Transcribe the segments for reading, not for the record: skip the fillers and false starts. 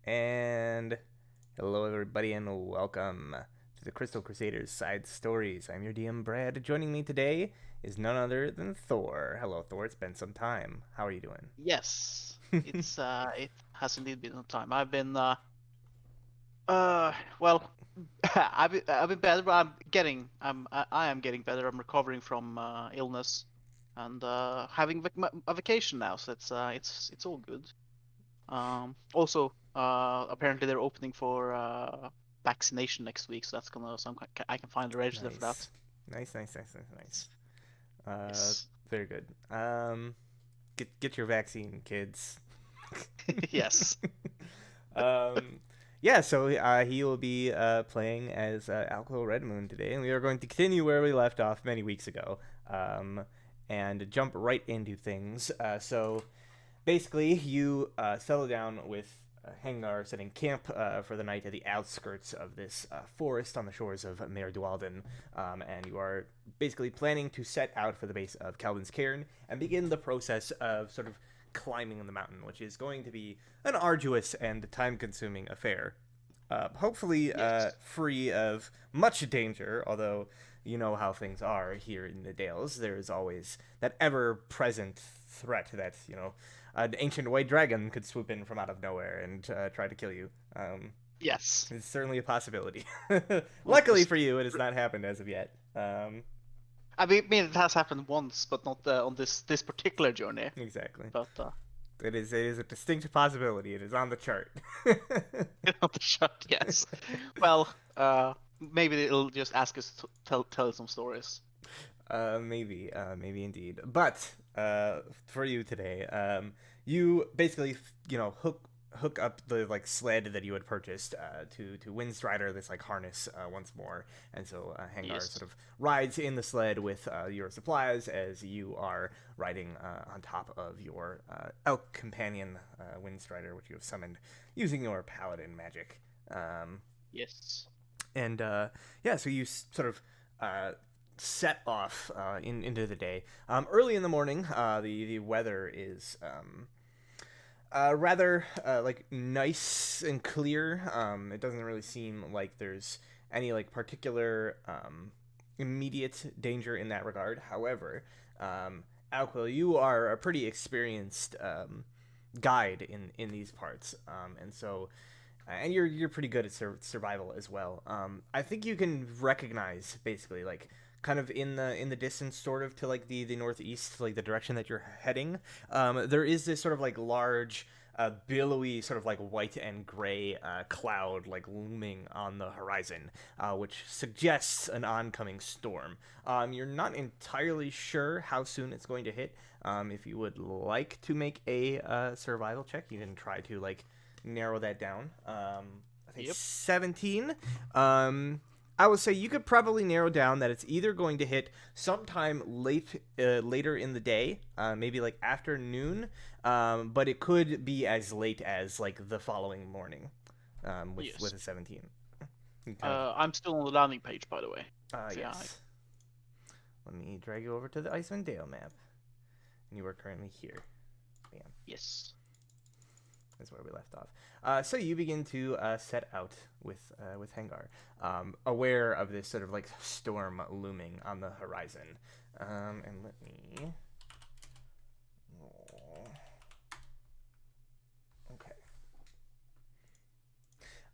And hello, everybody, and welcome to the Crystal Crusaders Side Stories. I'm your DM, Brad. Joining me today is none other than Thor. Hello, Thor. It's been some time. How are you Yes, doing? it has indeed been some time. I've been uh well I've been better, but I am getting better. I'm recovering from illness and having a vacation now, so it's all good. Also apparently they're opening for vaccination next week, so that's gonna so I can finally register for that. Nice. Nice, nice, nice, nice, nice. Uh, Yes. very good. Get your vaccine, kids. Yes. um, yeah, so he will be playing as Alkyl Redmoon today, and we are going to continue where we left off many weeks ago, um, and jump right into things. So basically, you settle down with Hengar setting camp for the night at the outskirts of this forest on the shores of Mare Dualden, and you are basically planning to set out for the base of Calvin's Cairn and begin the process of sort of climbing the mountain, which is going to be an arduous and time-consuming affair. Hopefully, Yes. free of much danger, although you know how things are here in the Dales. There is always that ever present threat that, an ancient white dragon could swoop in from out of nowhere and try to kill you. Yes. It's certainly a possibility. Well, Luckily for you, it has not happened as of yet. I mean, it has happened once, but not on this particular journey. Exactly. But It is a distinct possibility. It is on the chart. not the shot, yes. Well, maybe it'll just ask us to tell some stories. Maybe indeed. But for you today, you basically, hook up the like sled that you had purchased to Windstrider, this like harness once more, and so Hangar Yes. sort of rides in the sled with your supplies as you are riding on top of your elk companion Windstrider, which you have summoned using your paladin magic. Um, Yes. and yeah, so you sort of uh, set off into the day. Early in the morning, the weather is rather like nice and clear. It doesn't really seem like there's any like particular immediate danger in that regard. However, Alquil, you are a pretty experienced guide in these parts, and so and you're pretty good at survival as well. I think you can recognize basically like kind of in the distance, sort of to like the northeast, like the direction that you're heading. There is this sort of like large. Billowy, sort of like white and gray cloud, like looming on the horizon, which suggests an oncoming storm. You're not entirely sure how soon it's going to hit. If you would like to make a survival check, you can try to like narrow that down. I think Yep. 17. I would say you could probably narrow down that it's either going to hit sometime later in the day, maybe like afternoon, but it could be as late as like the following morning, with Yes. a 17. You kind of I'm still on the landing page, by the way. So yeah. yes. Let me drag you over to the Icewind Dale map, and you are currently here. Bam. Yes. Is where we left off. So you begin to set out with Hengar, aware of this sort of like storm looming on the horizon. And let me. Oh, okay.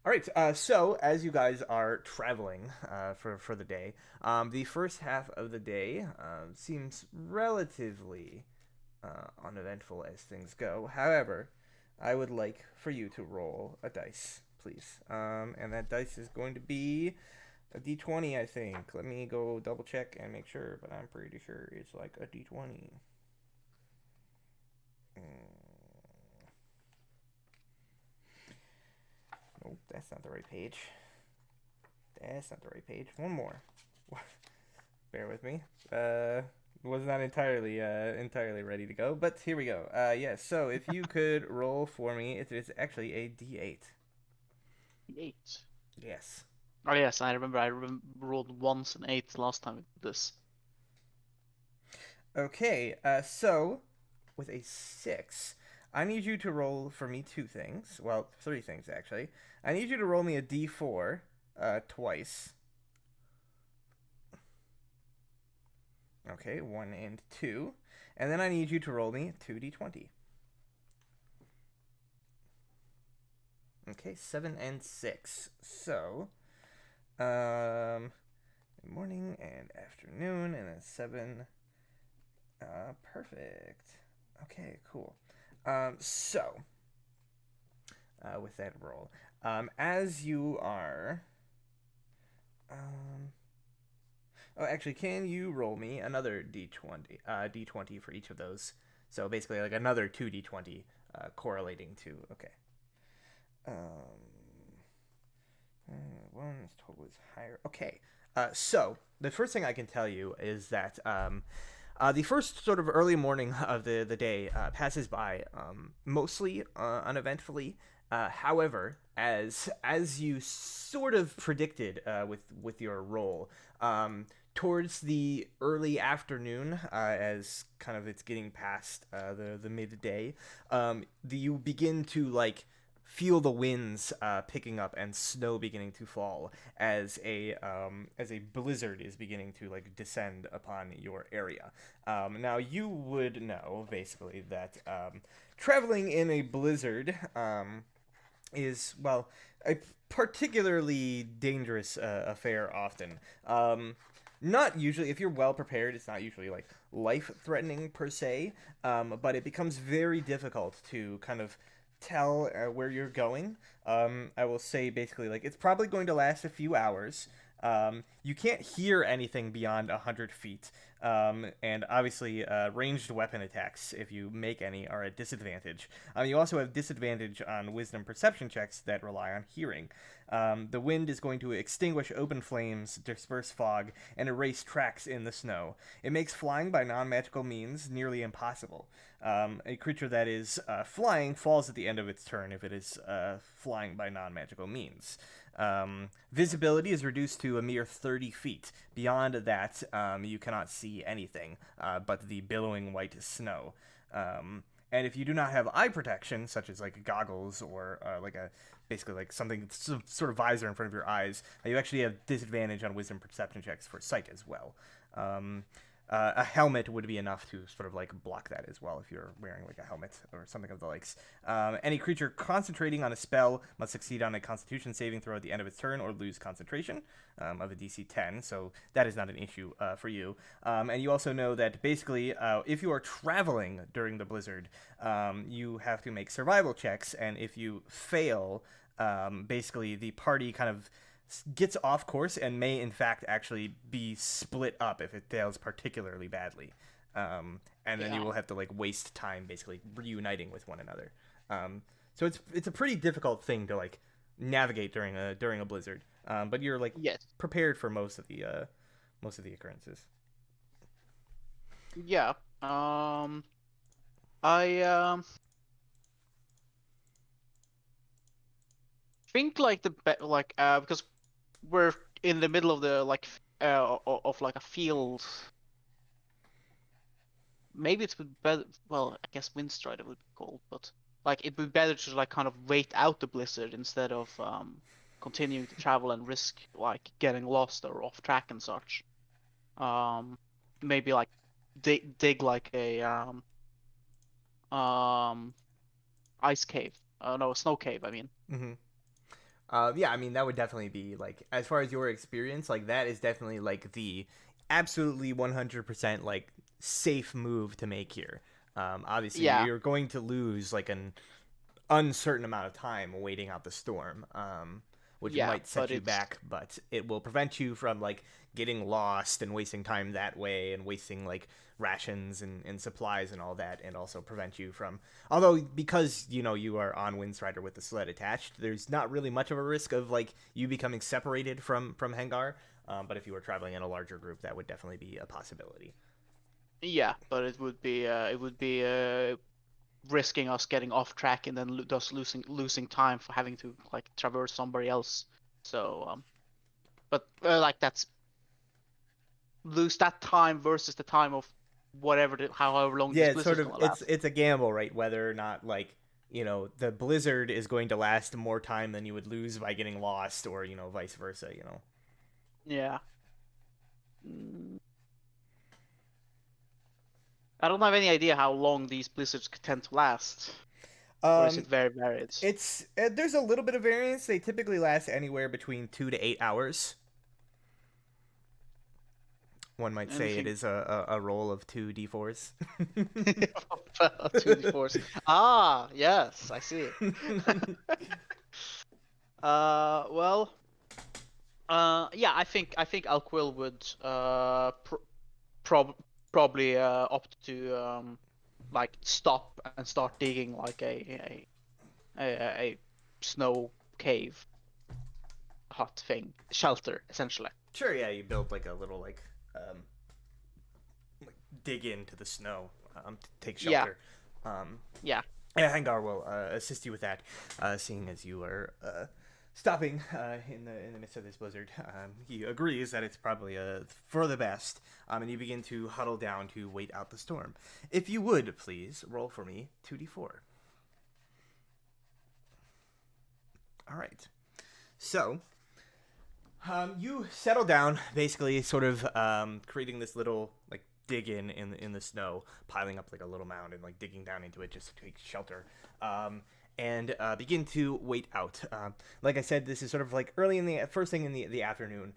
All right. So as you guys are traveling for the day, the first half of the day seems relatively uneventful as things go. However, I would like for you to roll a dice, please. And that dice is going to be a d20, I think. Let me go double check and make sure, but I'm pretty sure it's like a d20. Nope, that's not the right page. That's not the right page. One more. Bear with me. Was not entirely ready to go, but here we go. Yes. Yeah, so if you could roll for me, it is actually a d8. 8. Yes. Oh yes, I remember rolled once and 8 last time we did this. Okay. So with a 6, I need you to roll for me two things. Well, three things actually. I need you to roll me a d4 twice. Okay, one and two. And then I need you to roll me 2d20. Okay, seven and six. So, morning and afternoon, and then seven. Perfect. Okay, cool. So, with that roll, as you are, um, oh, actually, can you roll me another d20, d20 for each of those? So basically, like another two d20, correlating to. Okay. Um, one's total is higher. Okay. So the first thing I can tell you is that the first sort of early morning of the day passes by mostly uneventfully. However, as you sort of predicted with your roll, towards the early afternoon, as kind of it's getting past the midday, you begin to like feel the winds picking up and snow beginning to fall as a blizzard is beginning to like descend upon your area. Now you would know basically that traveling in a blizzard is well a particularly dangerous affair often. Not usually, if you're well prepared, it's not usually like life threatening per se, but it becomes very difficult to kind of tell where you're going. I will say basically like it's probably going to last a few hours. You can't hear anything beyond 100 feet, and obviously ranged weapon attacks, if you make any, are at disadvantage. You also have disadvantage on wisdom perception checks that rely on hearing. The wind is going to extinguish open flames, disperse fog, and erase tracks in the snow. It makes flying by non magical means nearly impossible. A creature that is flying falls at the end of its turn if it is flying by non magical means. Visibility is reduced to a mere 30 feet. Beyond that, you cannot see anything but the billowing white snow. And if you do not have eye protection, such as like goggles or like a basically like something sort of visor in front of your eyes, you actually have disadvantage on wisdom perception checks for sight as well. Um, a helmet would be enough to sort of like block that as well if you're wearing like a helmet or something of the likes. Any creature concentrating on a spell must succeed on a Constitution saving throw at the end of its turn or lose concentration of a DC 10. So that is not an issue for you. And you also know that basically, if you are traveling during the blizzard, you have to make survival checks, and if you fail, basically the party kind of gets off course and may in fact actually be split up if it fails particularly badly. And then you Yeah. will have to like waste time basically reuniting with one another. So it's a pretty difficult thing to like navigate during a blizzard. But you're like Yes. prepared for most of the occurrences. Yeah. I think like because we're in the middle of the of like a field. Maybe it's better. Well, I guess Windstrider would be cold, but like it would be better to like kind of wait out the blizzard instead of continuing to travel and risk like getting lost or off track and such. Um, maybe like dig like a um ice cave. No, a snow cave. I mean. Mm-hmm. Yeah, I mean that would definitely be like as far as your experience, like that is definitely like the absolutely 100% like safe move to make here. Obviously, Yeah. you're going to lose like an uncertain amount of time waiting out the storm, which Yeah, might but set you it's back, but it will prevent you from like getting lost and wasting time that way and wasting like rations and supplies and all that, and also prevent you from. Although because you know you are on Windstrider with the sled attached, there's not really much of a risk of like you becoming separated from Hengar. But if you were traveling in a larger group, that would definitely be a possibility. yeah, but it would be risking us getting off track and then thus losing time for having to like traverse somebody else. So but like that's lose that time versus the time of however long Yeah, this it's sort blizzard's of gonna it's last. it's a gamble, right? Whether or not like the blizzard is going to last more time than you would lose by getting lost, or vice versa. Yeah. Mm, I don't have any idea how long these blizzards tend to last, or is it Um, very varied? it's there's a little bit of variance. They typically last anywhere between 2 to 8 hours. One might say it Anything is a roll of two d4s. 2d4s. Ah, yes, I see. Well, yeah, I think Alquill would prob probably opt to like stop and start digging like a snow cave hut thing, shelter essentially. Sure, yeah, you build like a little um, like dig into the snow to take Yeah, shelter. Um, yeah. Yeah, Hangar will assist you with that, seeing as you are stopping in the midst of this blizzard. He agrees that it's probably for the best, and you begin to huddle down to wait out the storm. If you would, please roll for me 2d4. All right. So you settle down, basically, sort of creating this little like dig in the snow, piling up like a little mound and like digging down into it just to take shelter. And begin to wait out. Like I said, this is sort of like early in the first thing in the afternoon,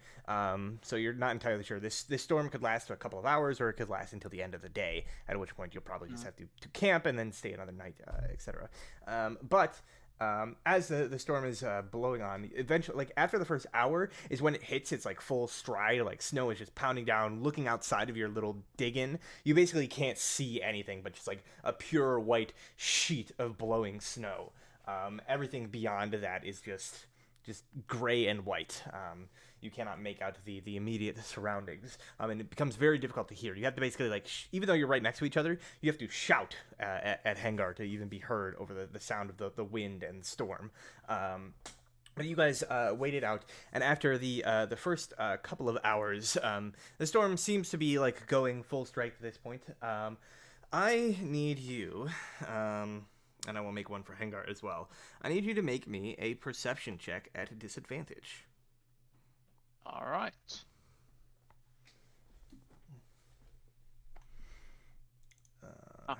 so you're not entirely sure. This storm could last for a couple of hours, or it could last until the end of the day. At which point you'll probably just Mm. have to camp and then stay another night, etc. But as the storm is blowing on, eventually, like after the first hour, is when it hits its like full stride. Like snow is just pounding down. Looking outside of your little dig in, you basically can't see anything but just like a pure white sheet of blowing snow. Everything beyond that is just gray and white. You cannot make out the immediate surroundings, and it becomes very difficult to hear. You have to basically like, even though you're right next to each other, you have to shout at Hangar to even be heard over the sound of the wind and storm. But you guys waited out, and after the first couple of hours, the storm seems to be like going full strike at this point. I need you, and I will make one for Hangar as well. I need you to make me a perception check at a disadvantage. All right. Uh, Ah,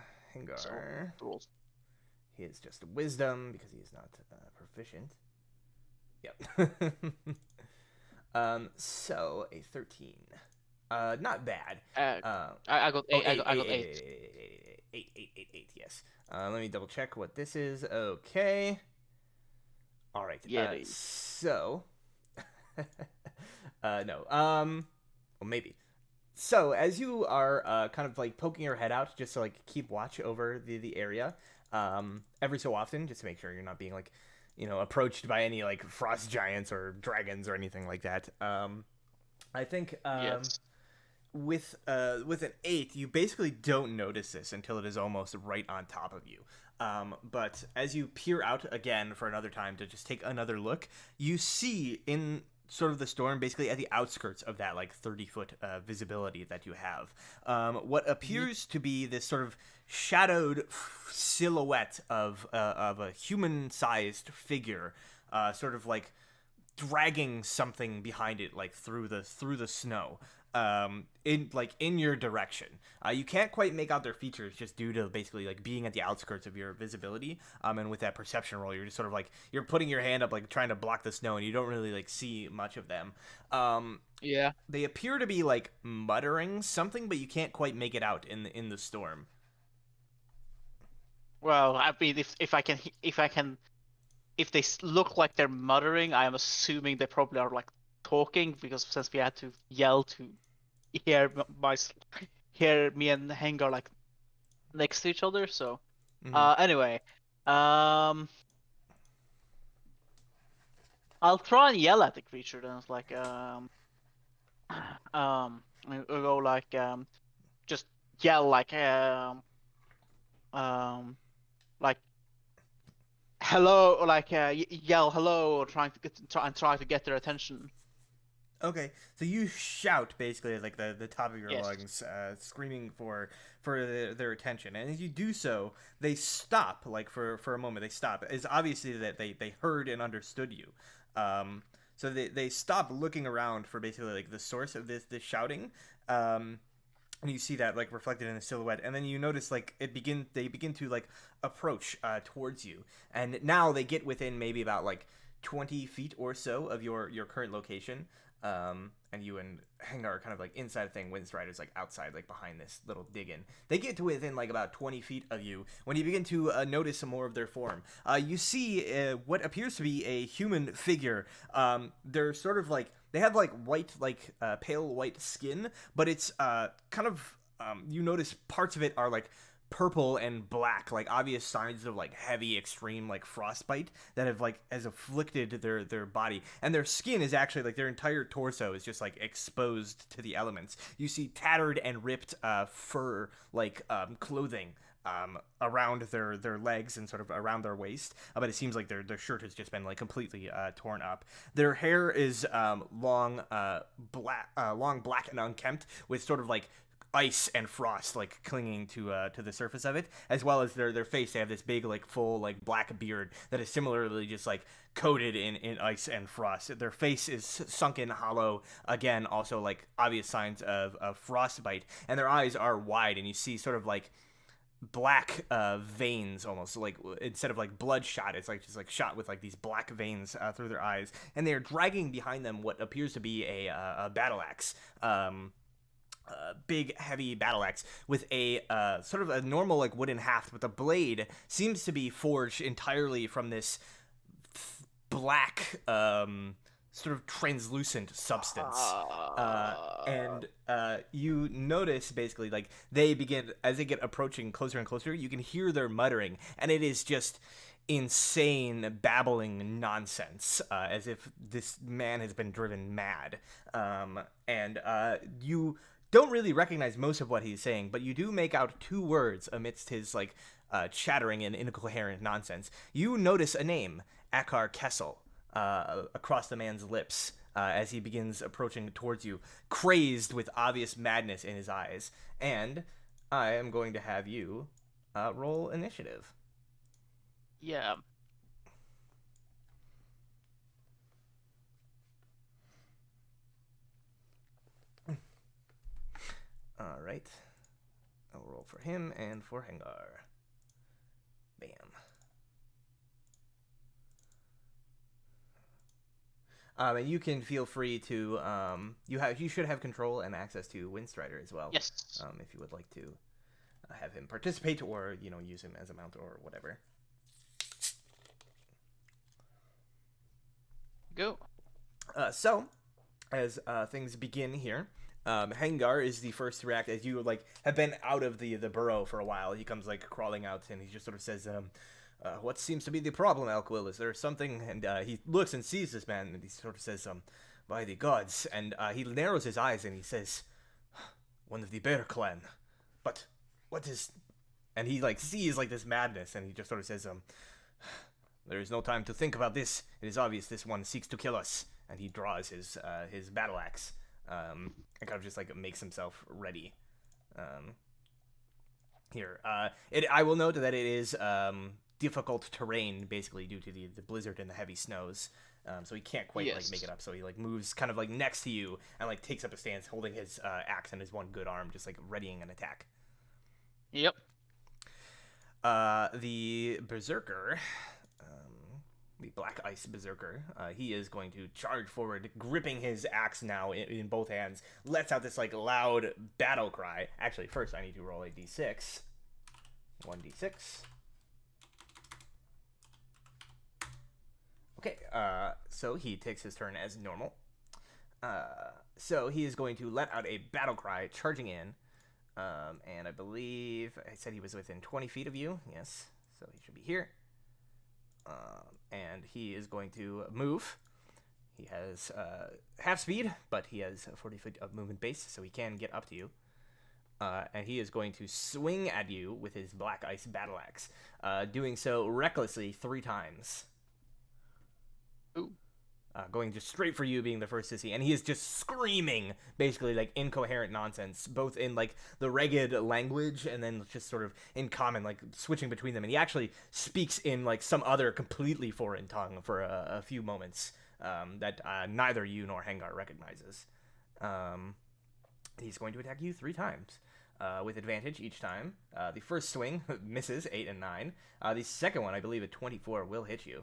so Hangar. the rules. He is just wisdom because he is not proficient. Yep. So a 13. Not bad. Uh, Uh, I got oh, eight. eight, I eight, got eight, eight. eight, eight, eight, eight, eight, yes. Let me double check what this is. Okay. All right. Yeah. They- So, no. Well, maybe. So, as you are kind of like poking your head out just to like keep watch over the area, every so often, just to make sure you're not being like, approached by any like frost giants or dragons or anything like that. I think Yes. with an 8, you basically don't notice this until it is almost right on top of you. But as you peer out again for another time to just take another look, you see in sort of the storm, basically at the outskirts of that like 30-foot visibility that you have, what Mhm. appears to be this sort of shadowed silhouette of a human-sized figure, sort of like dragging something behind it like through the snow, in your direction. You can't quite make out their features just due to basically like being at the outskirts of your visibility. And with that perception roll, you're just sort of like you're putting your hand up like trying to block the snow, and you don't really like see much of them. Yeah. They appear to be like muttering something, but you can't quite make it out in the storm. Well, I mean, if they look like they're muttering, I am assuming they probably are like talking because since we had to yell to hear my hear me and Hengar like next to each other. So, Mm-hmm. anyway, um, I'll try and yell at the creature. Then it's like I'll go like just yell like hello, or like yell hello, or try to get their attention. Okay, so you shout basically at like the top of your Yes. lungs, screaming for their attention, and as you do so, they stop like for a moment. They stop. It's obviously that they heard and understood you. Um, so they stop looking around for basically like the source of this shouting. Um, and you see that like reflected in the silhouette, and then you notice like they begin to like approach towards you, and now they get within maybe about like 20 feet or so of your current location. And you and Hengar are kind of like inside the thing. Windstrider's like outside, like behind this little dig-in. They get to within like about 20 feet of you when you begin to notice some more of their form. You see what appears to be a human figure. They're sort of like they have like white, like pale white skin, but it's kind of you notice parts of it are like purple and black, like obvious signs of like heavy extreme like frostbite that have like has afflicted their body, and their skin is actually like their entire torso is just like exposed to the elements. You see tattered and ripped fur like clothing around their legs and sort of around their waist, but it seems like their shirt has just been like completely torn up. Their hair is long black and unkempt with sort of like ice and frost like clinging to the surface of it, as well as their face. They have this big like full like black beard that is similarly just like coated in ice and frost. Their face is sunken hollow again, also like obvious signs of frostbite, and their eyes are wide, and you see sort of like black veins, almost like instead of like bloodshot, it's like just like shot with like these black veins through their eyes, and they're dragging behind them what appears to be a battle axe. Big heavy battle axe with a sort of a normal like wooden haft, but the blade seems to be forged entirely from this black sort of translucent substance. And you notice basically like they begin as they get approaching closer and closer, you can hear their muttering, and it is just insane babbling nonsense, as if this man has been driven mad. And you don't really recognize most of what he's saying, but you do make out two words amidst his like chattering and incoherent nonsense. You notice a name, Akar Kessel, across the man's lips as he begins approaching towards you, crazed with obvious madness in his eyes. And I am going to have you roll initiative. Yeah. All right. I'll roll for him and for Hengar. Bam. And you can feel free to you should have control and access to Windstrider as well. Yes. If you would like to have him participate or use him as a mount or whatever. Go. So as things begin here, Hengar is the first to react as you like have been out of the burrow for a while. He comes like crawling out and he just sort of says, what seems to be the problem, Elkwill? Is there something? And he looks and sees this man, and he sort of says, by the gods. And he narrows his eyes, and he says, one of the Bear Clan. But what is... And he, like, sees, like, this madness, and he just sort of says, there is no time to think about this. It is obvious this one seeks to kill us. And he draws his battle axe, and kind of just, like, makes himself ready. Here. I will note that it is... difficult terrain basically due to the blizzard and the heavy snows, so he can't quite like make it up, so he like moves kind of like next to you and like takes up a stance holding his axe in his one good arm, just like readying an attack. Yep. The berserker, the black ice berserker, he is going to charge forward, gripping his axe now in both hands, lets out this like loud battle cry. Actually, first I need to roll a d6. 1d6. Okay, so he takes his turn as normal. So he is going to let out a battle cry, charging in. And I believe I said he was within 20 feet of you. Yes, so he should be here. And he is going to move. He has half speed, but he has 40 feet of movement base, so he can get up to you. And he is going to swing at you with his black ice battle axe, doing so recklessly 3 times. Ooh. going just straight for you, being the first to see, and he is just screaming, basically like incoherent nonsense, both in like the ragged language and then just sort of in common, like switching between them. And he actually speaks in like some other completely foreign tongue for a few moments that neither you nor Hengar recognizes. Um, he's going to attack you 3 times. With advantage each time. The first swing misses 8 and 9. The second one, I believe, at 24 will hit you.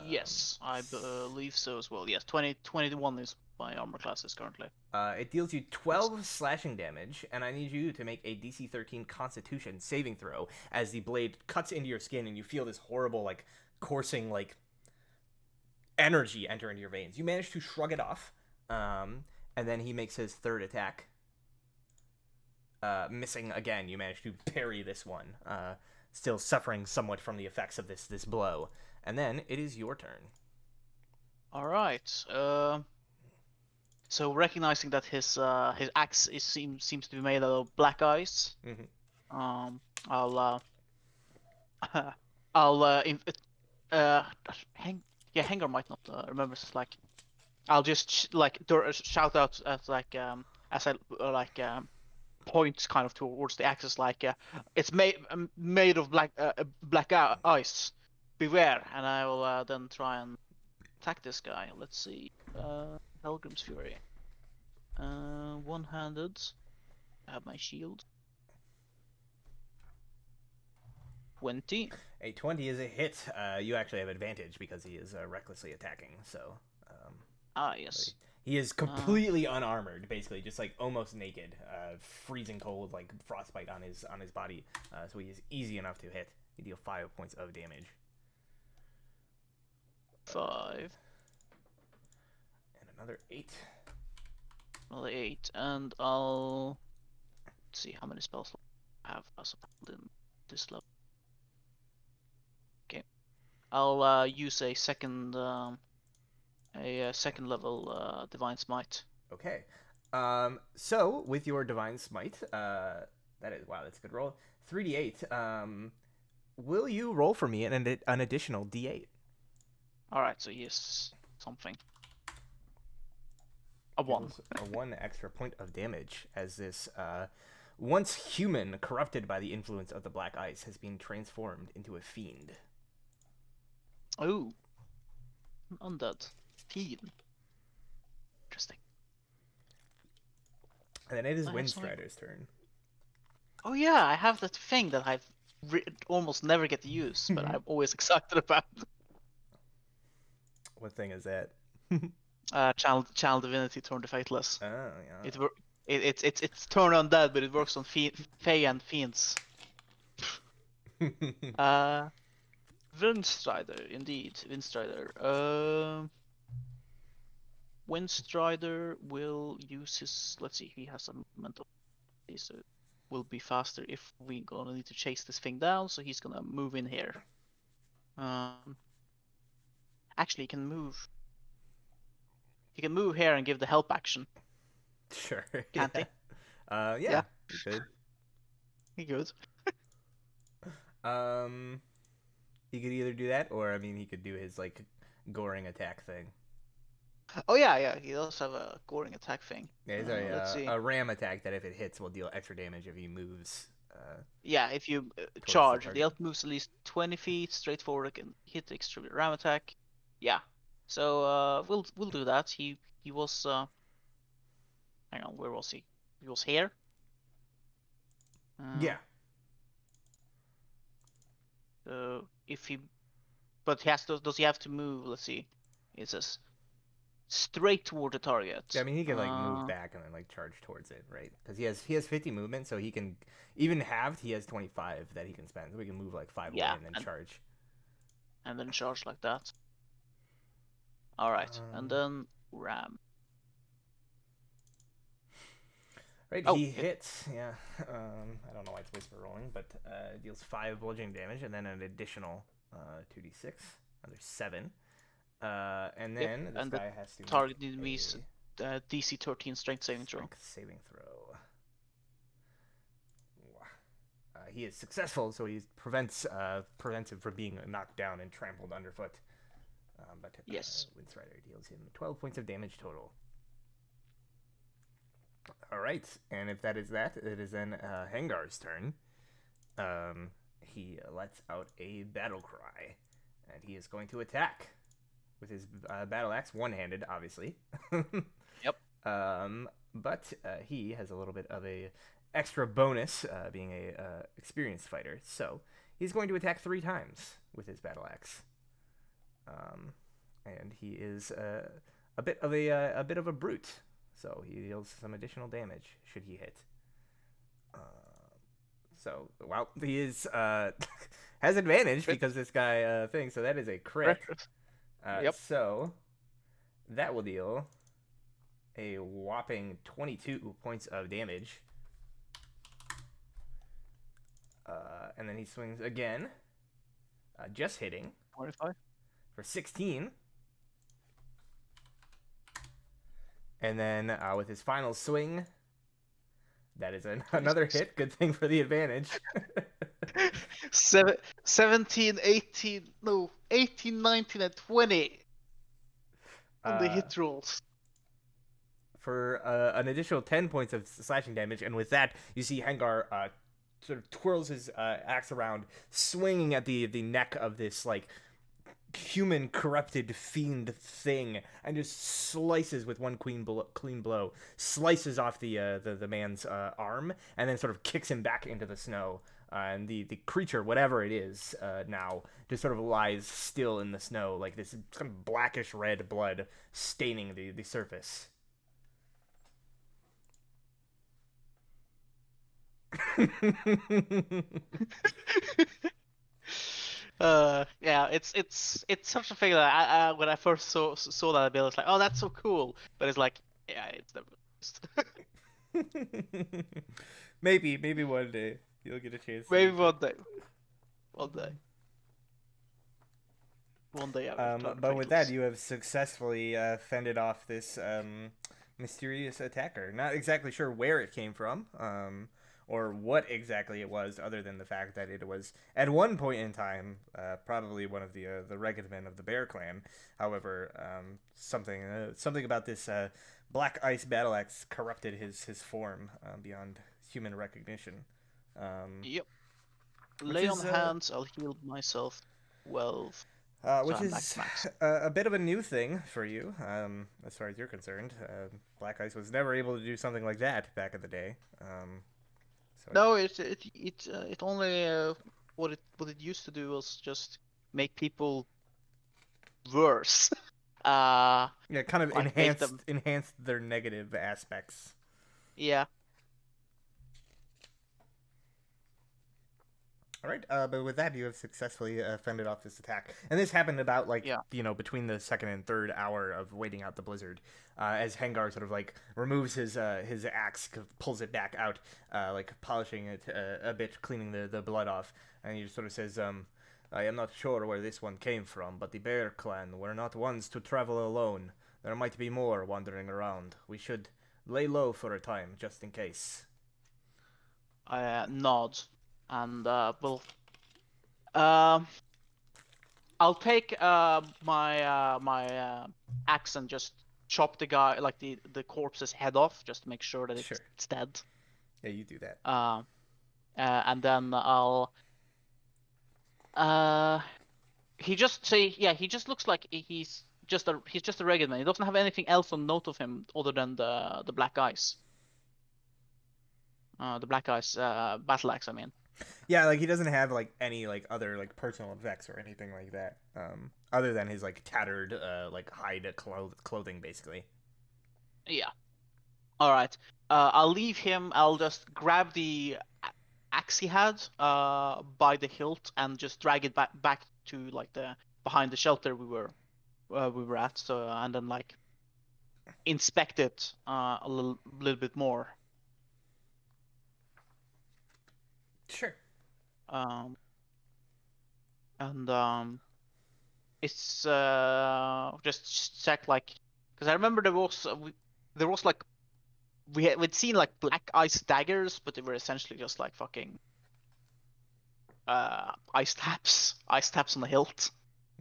Yes, I believe so as well. Yes, 21 is my armor classes currently. It deals you Yes. 12 slashing damage, and I need you to make a DC 13 Constitution saving throw as the blade cuts into your skin, and you feel this horrible, like, coursing, like, energy enter into your veins. You manage to shrug it off, and then he makes his third attack. Missing again, you manage to parry this one, still suffering somewhat from the effects of this blow. And then it is your turn. All right. So recognizing that his axe seems to be made out of black ice, I'll I'll uh hang yeah Hanger might not remember. It's like I'll just shout out as as I points kind of towards the axis like it's made of black ice. Beware, and I will then try and attack this guy. Let's see. Helgrim's Fury. One-handed. I have my shield. 20. A 20 is a hit. You actually have advantage because he is recklessly attacking. So, Yes. he is completely unarmored, basically, just like almost naked, freezing cold, like frostbite on his body. So he is easy enough to hit. You deal 5 points of damage. 5. And another 8. Another 8, and I'll see how many spells I have as in this level. Okay, I'll use a second level Divine Smite. Okay. So with your Divine Smite, that is wow, that's a good roll. 3d8. Will you roll for me an additional d8? All right, so yes, something. A 1. A 1 extra point of damage as this once human, corrupted by the influence of the black ice, has been transformed into a fiend. Oh, an undead fiend. Interesting. And then it is Windstrider's turn. Oh yeah, I have that thing that I almost never get to use, but I'm always excited about. What thing is that? Channel Divinity, Turn the Fateless. Oh yeah. It's turn undead, but it works on Fae and Fiends. Windstrider, indeed, Windstrider. Windstrider will use his. Let's see, he has a mental. So will be faster if we gonna need to chase this thing down. So he's gonna move in here. Actually, he can move. He can move here and give the help action. Sure. Can't yeah. he? Yeah. He could. He could. He could either do that, or I mean, he could do his like goring attack thing. Oh yeah. He does have a goring attack thing. Yeah, Let's see. a ram attack that if it hits will deal extra damage if he moves. Yeah, if you charge, the elf moves at least 20 feet straight forward and hit the extreme ram attack. Yeah, so we'll do that. He was hang on, where was he? He was here. Yeah. So if he, but he has to. Does he have to move? Let's see. It says straight toward the target. Yeah, I mean, he can like move back and then like charge towards it, right? Because he has 50 movement, so he can even halved. He has 25 that he can spend, so we can move like 5 away and then charge. And then charge like that. All right, and then ram. Right, he hits. Yeah, I don't know why it's whisper rolling, but deals 5 bludgeoning damage and then an additional 2d6. Another 7. And then this guy has to target needs me DC 13 strength saving throw. He is successful, so he prevents him from being knocked down and trampled underfoot. But Yes. Wince Rider deals him 12 points of damage total. All right, and if that is that, it is then Hangar's turn. He lets out a battle cry, and he is going to attack with his battle axe, one-handed, obviously. Yep. But he has a little bit of a extra bonus, being a experienced fighter. So he's going to attack 3 times with his battle axe, and he is a bit of a brute. So he deals some additional damage should he hit. So well, he is has advantage Crit. because this guy thing. So that is a crit. Crit. Yep. So that will deal a whopping 22 points of damage. And then he swings again, just hitting 25. for 16. And then with his final swing, that is another hit. Good thing for the advantage. 17, 18, no, 18, 19, and 20 on the hit rolls. For an additional 10 points of slashing damage. And with that, you see Hengar sort of twirls his axe around, swinging at the neck of this, like, human corrupted fiend thing, and just slices with one clean blow, slices off the man's arm, and then sort of kicks him back into the snow. And the creature, whatever it is, now just sort of lies still in the snow, like this kind of blackish red blood staining the surface. Yeah, it's such a thing that I when I first saw that ability, it's like, oh, that's so cool. But it's like, yeah, it's never used. Maybe one day you'll get a chance to Maybe use it. one day. One day. One day I will turn But with that, reckless. you have successfully fended off this mysterious attacker. Not exactly sure where it came from, or what exactly it was, other than the fact that it was at one point in time probably one of the Regedmen of the Bear Clan. However, something about this black ice battle axe corrupted his form beyond human recognition. Um, Yep. which Lay on is hands, I'll heal myself 12. So which I'm back is to max. a bit of a new thing for you, as far as you're concerned. Black Ice was never able to do something like that back in the day. So No, it only what it used to do was just make people worse. Uh, yeah, kind of like make them, enhanced their negative aspects. yeah. All right, but with that, you have successfully fended off this attack, and this happened about like Yeah. between the second and third hour of waiting out the blizzard, as Hengar sort of like removes his axe, pulls it back out, like polishing it a bit, cleaning the blood off, and he just sort of says, "I am not sure where this one came from, but the Bear Clan were not ones to travel alone. There might be more wandering around. We should lay low for a time, just in case." I nod, and will um I'll take my axe and just chop the guy, like the corpse's head off, just to make sure that Sure. it's dead. Yeah, you do that. And then I'll uh he just say, yeah, he just looks like he's just a regular man. He doesn't have anything else on note of him other than the black eyes. The black eyes battle axe, I mean. Yeah, like he doesn't have like any like other like personal effects or anything like that. Other than his like tattered like hide clothing basically. Yeah. All right. I'll leave him. I'll just grab the axe he had by the hilt and just drag it back to like the behind the shelter we were at. So and then like inspect it a little bit more. Sure. Um, and it's just check like, because I remember there was like we'd seen like black ice daggers, but they were essentially just like fucking ice taps on the hilt.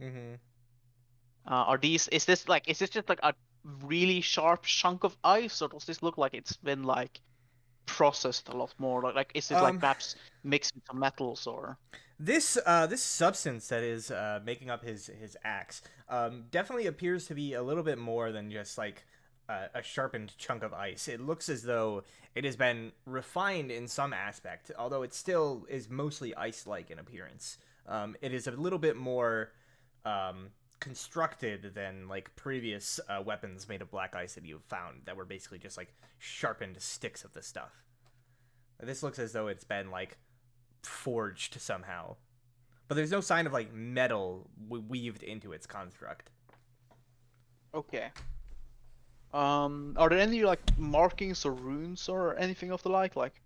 Mm-hmm. Are these? Is this like? Is this just like a really sharp chunk of ice, or does this look like it's been like processed a lot more? Like is it like Um, perhaps mixed with some metals or? this substance that is making up his axe definitely appears to be a little bit more than just like a sharpened chunk of ice. It looks as though it has been refined in some aspect, although it still is mostly ice-like in appearance. It is a little bit more um, constructed than like previous weapons made of black ice that you've found that were basically just like sharpened sticks of the stuff. This looks as though it's been like forged somehow, but there's no sign of like metal weaved into its construct. Okay. Are there any like markings or runes or anything of the like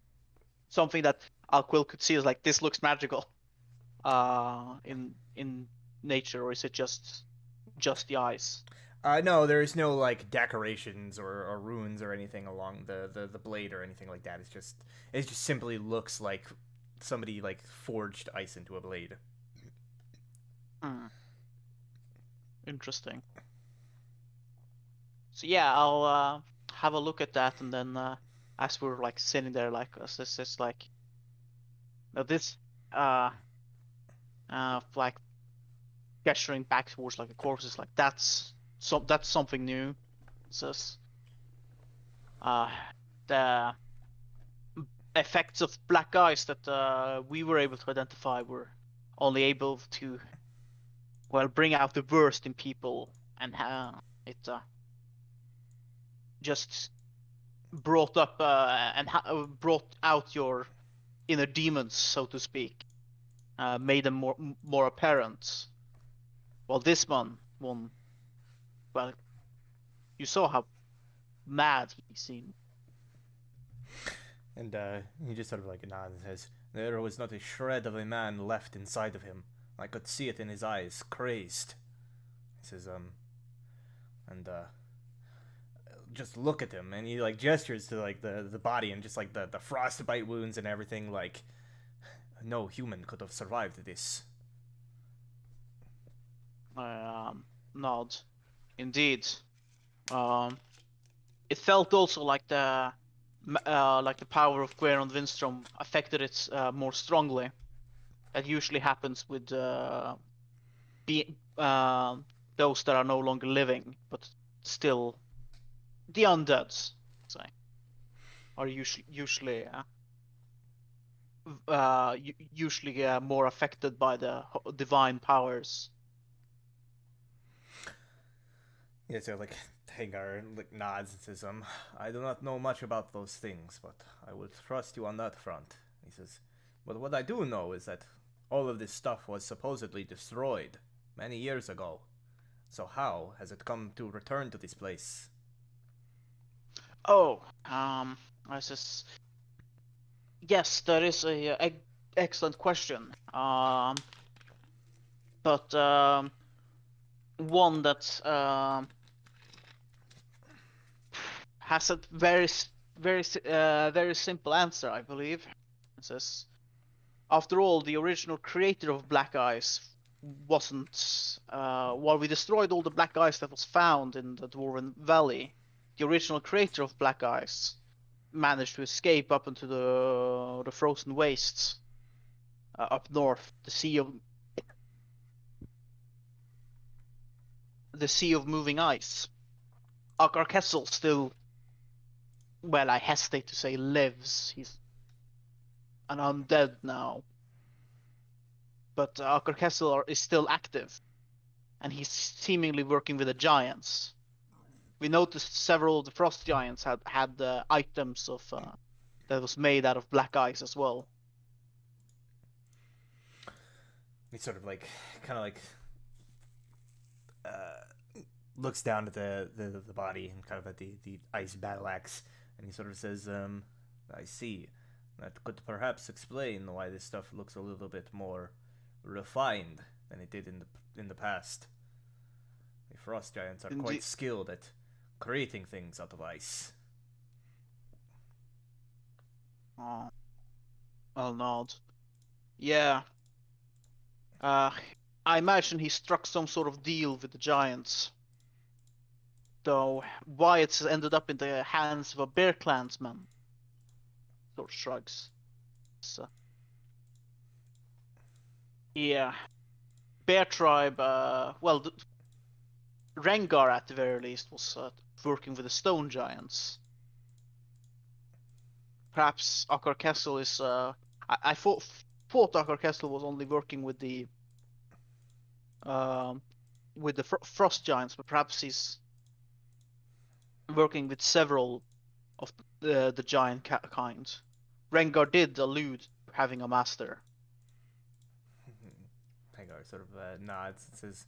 something that Alquill could see as like this looks magical, in nature, or is it just the ice? No, there is no like decorations or runes or anything along the blade or anything like that. It just simply looks like somebody like forged ice into a blade. Hmm. Interesting. So yeah, I'll have a look at that, and then as we're like sitting there, like this is like now this uh like gesturing back towards like the corpses, like that's something new. It says uh the effects of black eyes that we were able to identify were only able to well bring out the worst in people, and it just brought up and brought out your inner demons, so to speak, made them more apparent. Well, this one, well, you saw how mad he seemed. And he just sort of like nods and says, "There was not a shred of a man left inside of him. I could see it in his eyes, crazed." He says, and just look at him, and he like gestures to like the body and just like the frostbite wounds and everything. Like no human could have survived this. Um, Nod. Indeed. Um, it felt also like the power of Gueron Windstrom affected it more strongly. That usually happens with be those that are no longer living, but still the undeads, say, are usually usually more affected by the divine powers. Yeah, so like Hagar like nods and says, I do not know much about those things, but I will trust you on that front. He says, but what I do know is that all of this stuff was supposedly destroyed many years ago. So how has it come to return to this place? Oh, I says yes, that is a excellent question. But one that has a very simple answer, I believe. It says, after all, the original creator of Black Ice wasn't. While we destroyed all the Black Ice that was found in the Dwarven Valley, the original creator of Black Ice managed to escape up into the frozen wastes up north, the sea of moving ice. Akar Kessel still, well, I hesitate to say lives. He's an undead now, but Akar Kessel is still active, and he's seemingly working with the giants. We noticed several of the frost giants had items of that was made out of black ice as well. He sort of like, kind of like, looks down at the body and kind of at the ice battle axe, and he sort of says, I see. That could perhaps explain why this stuff looks a little bit more refined than it did in the past. The frost giants are quite Indeed. skilled at creating things out of ice. Oh, I'll nod. Yeah. Uh, I imagine he struck some sort of deal with the giants. Though why it's ended up in the hands of a bear clansman, sort of shrugs. So, yeah, bear tribe. Well, Rengar at the very least was working with the stone giants. Perhaps Akar Kessel is. I thought Akar Kessel was only working um, with the frost giants, but perhaps he's working with several of the giant kind. Rengar did allude to having a master. Hagar sort of nods and says,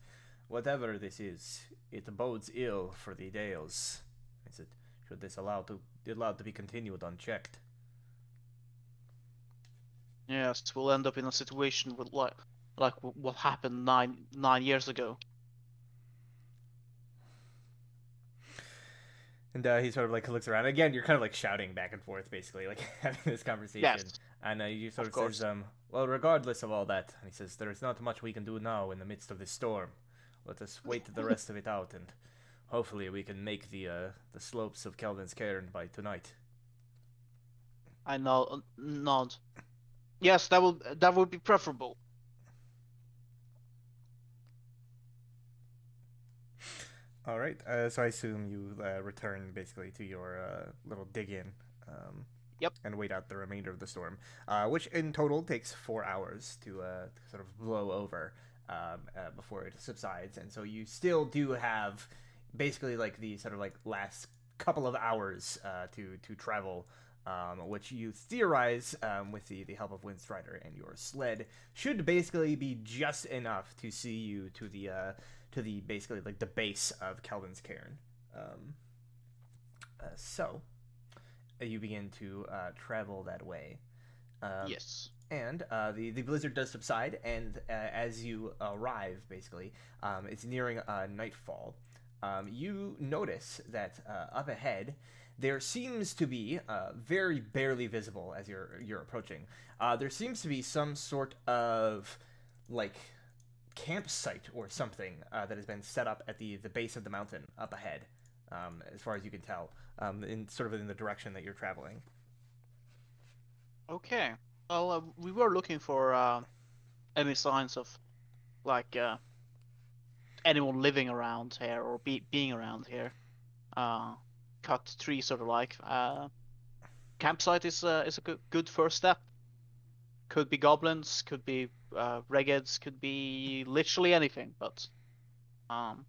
"Whatever this is, it bodes ill for the Dales. Is it? Should this allowed to be continued unchecked?" Yes, we'll end up in a situation with like what happened 9 years ago. And he sort of like looks around. Again, you're kind of like shouting back and forth, basically, like having this conversation. Yes, And he sort of of says, course. "Well, regardless of all that," and he says, "there is not much we can do now in the midst of this storm. Let us wait the rest of it out, and hopefully we can make the slopes of Kelvin's Cairn by tonight." I nod. Yes, that would be preferable. All right. So I assume you return basically to your little dig in. Um, Yep. and wait out the remainder of the storm, which in total takes 4 hours to sort of blow over before it subsides. And so you still do have basically like the sort of like last couple of hours to travel. Which you theorize with the help of Windstrider and your sled should basically be just enough to see you to the basically like the base of Kelvin's Cairn. Um, so you begin to travel that way. Um, Yes. and the blizzard does subside, and as you arrive, basically, it's nearing nightfall. You notice that up ahead, there seems to be very barely visible as you're approaching. There seems to be some sort of like campsite or something that has been set up at the base of the mountain up ahead, as far as you can tell, in sort of in the direction that you're traveling. Okay. Well, we were looking for any signs of like anyone living around here or being around here. Uh, cut tree sort of like. Campsite is a good first step. Could be goblins, could be regeds, could be literally anything. But um,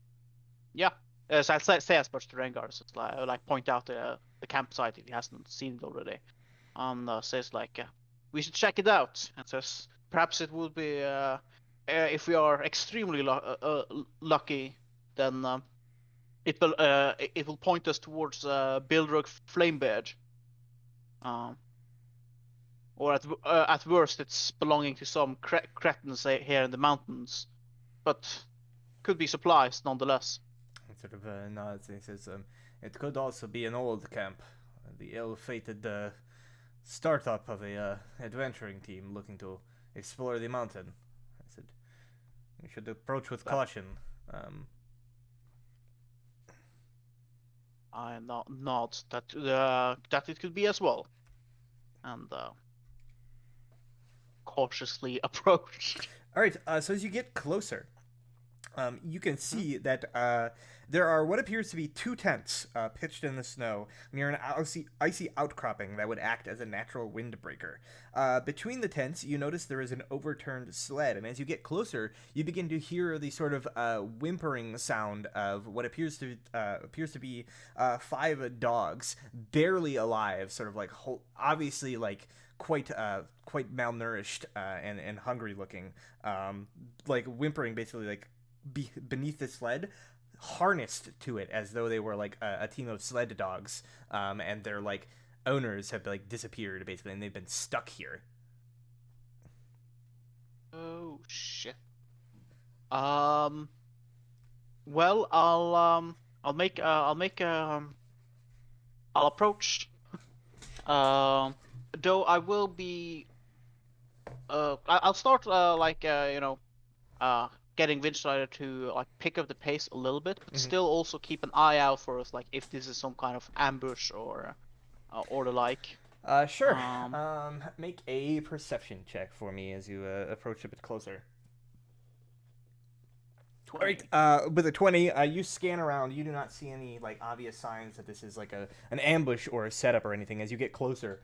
yeah. As I say as much to Rengar, so it's like point out the campsite if he hasn't seen it already. Says like we should check it out, and says perhaps it would be if we are extremely lucky, then it will point us towards Bildrug Flamebeard. Um, or at worst, it's belonging to some cretins here in the mountains, but could be supplies nonetheless. He sort of nods and he says, "It could also be an old camp, the ill-fated startup of a adventuring team looking to explore the mountain." I said, "You should approach with That caution." Um, I nod that it could be as well, and cautiously approach. all right. So as you get closer, you can Mhm. see that there are what appears to be two tents pitched in the snow near an icy outcropping that would act as a natural windbreaker. Between the tents, you notice there is an overturned sled, and as you get closer, you begin to hear the sort of whimpering sound of what appears to be five dogs, barely alive, sort of like obviously like quite malnourished and hungry looking, like whimpering basically like beneath the sled, harnessed to it as though they were like a team of sled dogs, and their like owners have like disappeared basically, and they've been stuck here. Oh shit. Um. Well, I'll approach. Though I will be. I'll start like getting Windstrider to like pick up the pace a little bit, but Hmm. still also keep an eye out for us, like if this is some kind of ambush or the like. Sure. Um, Make a perception check for me as you approach a bit closer. All right. 20. With a 20, you scan around. You do not see any like obvious signs that this is like a an ambush or a setup or anything. As you get closer,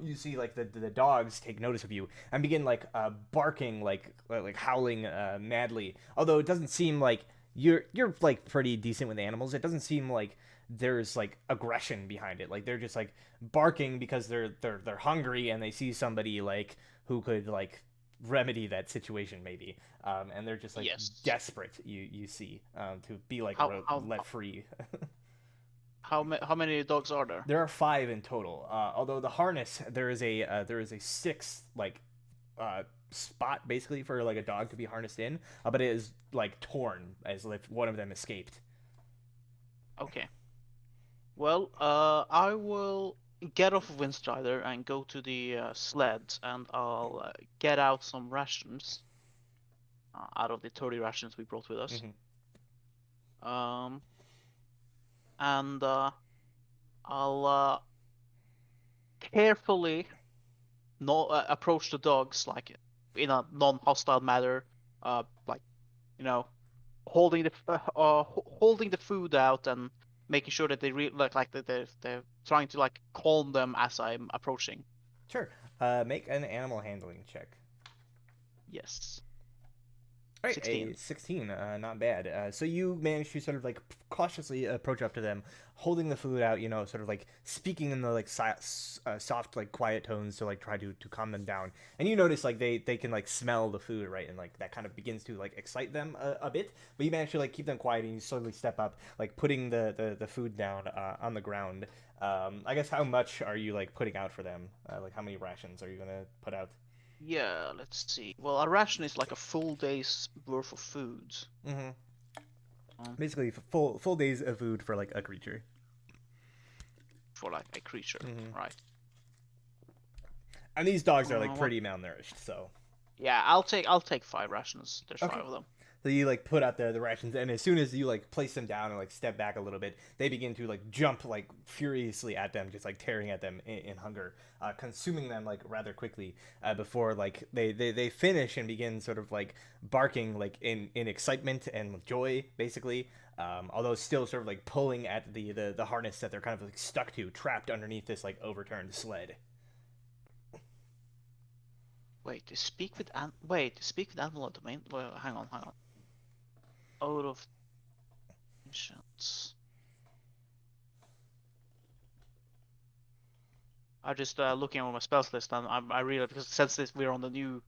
you see like the dogs take notice of you and begin like barking like howling madly. Although it doesn't seem like you're like pretty decent with animals. It doesn't seem like there's like aggression behind it. Like they're just like barking because they're hungry and they see somebody like who could like remedy that situation maybe, and they're just like Yes. desperate. You see, to be like How how let free. how many dogs are there? There are five in total. Although the harness, there is a sixth like uh, spot basically for like a dog to be harnessed in, but it is like torn as if one of them escaped. Okay. Well, I will get off of Windstrider and go to the sled, and I'll get out some rations out of the 30 rations we brought with us. Hmm. Um, and I'll carefully no approach the dogs like in a non-hostile manner, like you know, holding holding the food out and making sure that they like that they're trying to like calm them as I'm approaching. Sure. Make an animal handling check. Yes, All right, a 16. 16, not bad. So you manage to sort of like cautiously approach up to them, holding the food out, sort of like speaking in the like soft, like quiet tones to like try to calm them down. And you notice like they can like smell the food, right? And like that kind of begins to like excite them a bit. But you manage to like keep them quiet and you slowly step up, like putting the food down on the ground. I guess how much are you like putting out for them? Like how many rations are you gonna put out? Yeah, let's see. Well, a ration is like a full day's worth of food. Mm-hmm. Um, Basically, full days of food for like a creature. for like a creature, Mm-hmm. right? And these dogs are like What? pretty malnourished, so Yeah, I'll take 5 rations. There's okay. 5 of them. So you like put out the rations, and as soon as you like place them down and like step back a little bit, they begin to like jump like furiously at them, just like tearing at them in hunger, consuming them like rather quickly before like they finish and begin sort of like barking like in excitement and joy, basically. Although still sort of like pulling at the harness that they're kind of like stuck to, trapped underneath this like overturned sled. Wait, to speak with animal domain. Well, hang on. Out of ancients. I just looking over my spells list and I realized because since this we're on the new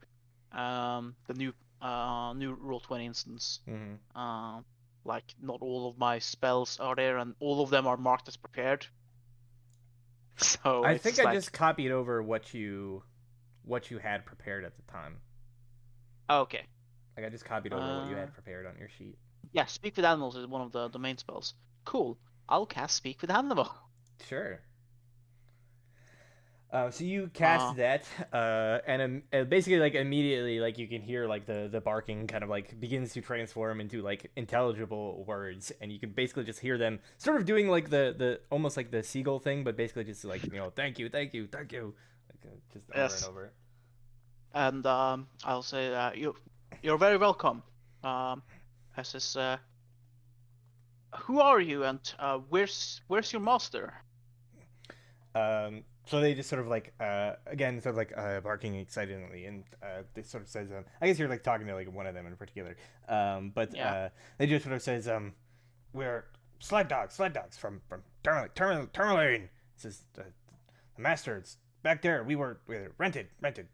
Roll20 instance, Mm-hmm. um like not all of my spells are there and all of them are marked as prepared. So I it's think just I like just copied over what you had prepared at the time. okay. Like I just copied over what you Uh had prepared on your sheet. yeah, speak with animals is one of the main spells. Cool. I'll cast speak with animal. Sure. So you Uh cast that, and basically like immediately like you can hear like the barking kind of like begins to transform into like intelligible words, and you can basically just hear them sort of doing like the almost like the seagull thing, but basically just like thank you, thank you, thank you, like just over and yes. over. And I'll say you're very welcome. I says who are you and where's your master? So they just sort of like again sort of like barking excitedly, and this sort of says I guess you're like talking to like one of them in particular, but Yeah. they just sort of says we're sled dogs from Tourmaline. It says the master, it's back there. We were rented rented.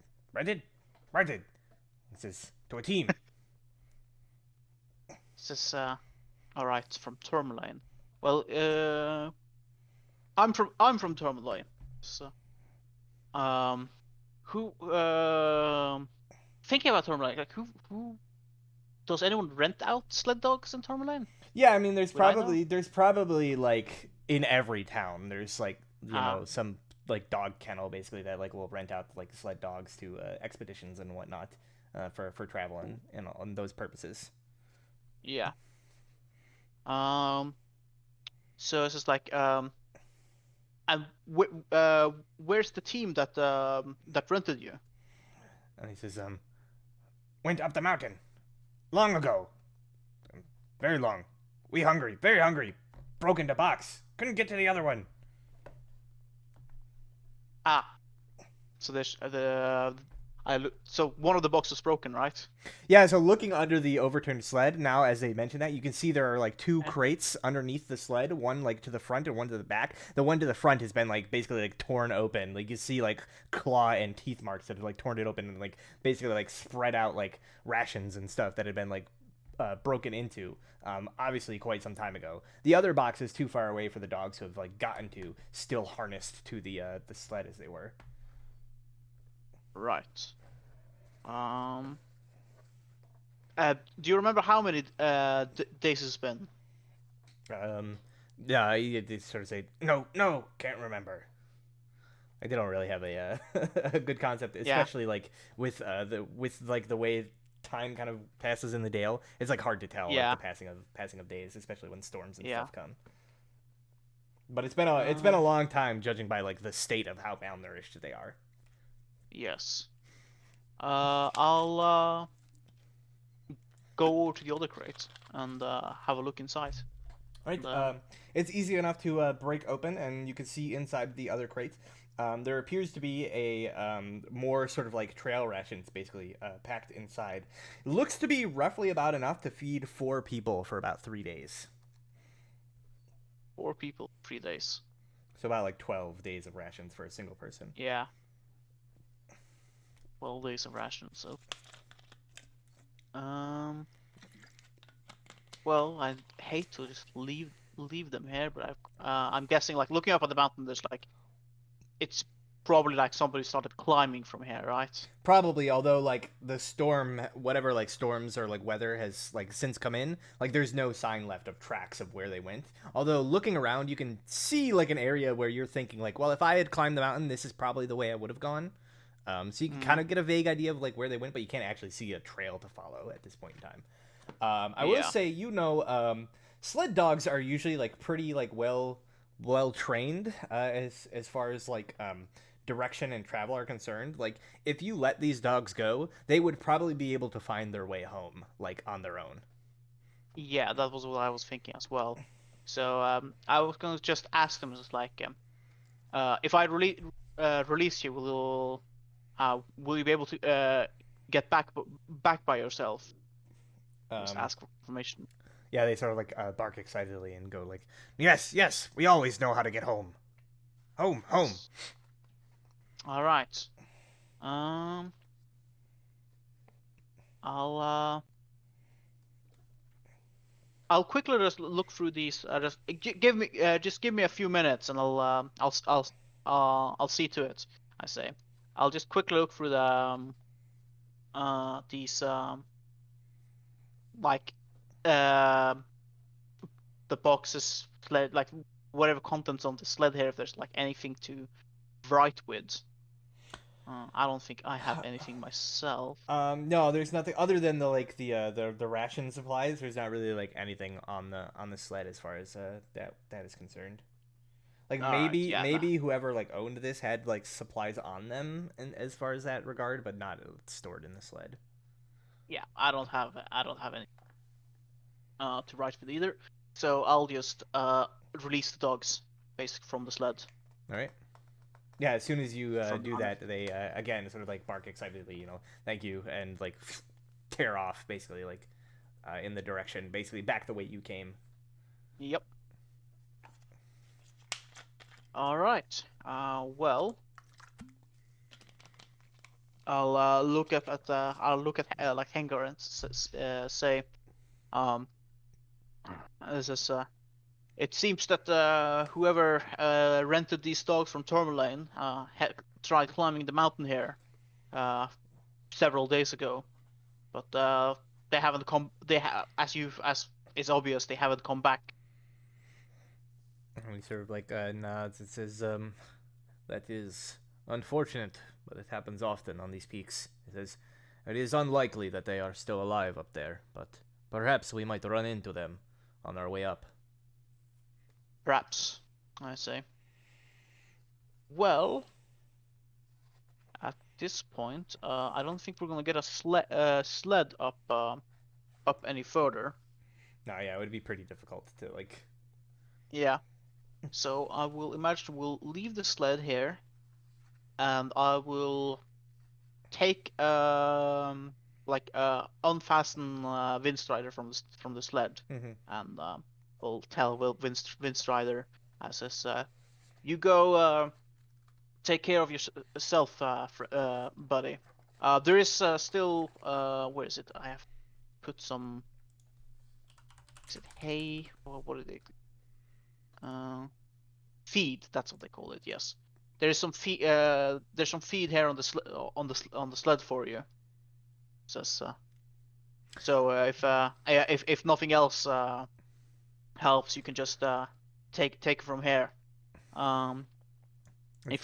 It says to a team. Says all right from Tourmaline. Well, I'm from Tourmaline. So um who thinking about Tourmaline like who does anyone rent out sled dogs in Tourmaline? Yeah, I mean, Would I know? there's probably like in every town, there's like Ah, some like dog kennel basically that like will rent out like sled dogs to expeditions and whatnot for travel and on those purposes. Yeah. Um. So it's just like and where's the team that rented you? And he says, went up the mountain long ago, very long. We hungry, very hungry. Broke into box. Couldn't get to the other one. Ah. So there's so one of the boxes broken, right? Yeah, so looking under the overturned sled now, as they mentioned that, you can see there are like two Eh, crates underneath the sled, one like to the front and one to the back. The one to the front has been like basically like torn open. Like you see like claw and teeth marks that have like torn it open and like basically like spread out like rations and stuff that had been like broken into. Obviously, quite some time ago. The other box is too far away for the dogs to have like gotten to, still harnessed to the sled as they were. Right. Um. Do you remember how many days it's been? Um, yeah, they sort of say, no, no, can't remember. Like they don't really have a good concept, Yeah. especially like with like the way time kind of passes in the Dale. It's like hard to tell like the Yeah. passing of days, especially when storms and Yeah. stuff come. But it's been a Uh. long time, judging by like the state of how malnourished they are. Yes. I'll go over to the other crate and have a look inside. All right. And, It's easy enough to break open, and you can see inside the other crates. There appears to be a more sort of like trail rations, basically packed inside. It looks to be roughly about enough to feed 4 people for about 3 days. 4 people, 3 days. So about like 12 days of rations for a single person. Yeah. 12 days of rations. So, um, well, I hate to just leave them here, but I'm guessing like looking up at the mountain, there's like it's probably like somebody started climbing from here, right? Probably, although like the storm, whatever like storms or like weather has like since come in, like there's no sign left of tracks of where they went. Although looking around, you can see like an area where you're thinking like, well, if I had climbed the mountain, this is probably the way I would have gone. So you can Mm, kind of get a vague idea of like where they went, but you can't actually see a trail to follow at this point in time. I will yeah. say, sled dogs are usually like pretty like well trained as far as like direction and travel are concerned. Like if you let these dogs go, they would probably be able to find their way home like on their own. Yeah, that was what I was thinking as well. So I was gonna just ask them just like if I release you, will you be able to get back by yourself? Just Um, ask for information. yeah, they sort of like bark excitedly and go like, "Yes, yes, we always know how to get home, home, home." Yes. All right. Um, I'll I'll quickly just look through these. Just give me a few minutes, and I'll see to it. I say. I'll just quickly look through these like uh the boxes sled like whatever contents on the sled here. If there's like anything to write with. I don't think I have anything myself. No, there's nothing other than the ration supplies. There's not really like anything on the sled as far as that is concerned. Like All right. Yeah. No. maybe whoever like owned this had like supplies on them, and as far as that regard, but not stored in the sled. Yeah. I don't have any to write with either. So I'll just release the dogs basically from the sled All right. Yeah, as soon as you from do under. that, they again sort of like bark excitedly, thank you, and like tear off basically like in the direction, basically back the way you came. Yep. All right. Well, I'll look up at I'll look at like Hengar and say, um, this is it seems that whoever rented these dogs from Tourmaline had tried climbing the mountain here uh several days ago, but they haven't come. As is obvious, they haven't come back. And he sort of like nods and says, that is unfortunate, but it happens often on these peaks. He says, it is unlikely that they are still alive up there, Perhaps we might run into them on our way up. Perhaps, I say. Well, at this point, I don't think we're gonna get a sled up any further. No, yeah, it would be pretty difficult to like. Yeah. So I will imagine we'll leave the sled here, and I will take like unfasten Windstrider from the sled, Hmm. and we'll tell Windstrider, I says, you go take care of yourself, buddy. There is still where is it? I have put some. Is it hay? Or what are they? Uh, feed. That's what they call it. Yes. There is some feed. There's some feed here on the sled for you. Says so if nothing else helps, you can just take it from here. Um, That's if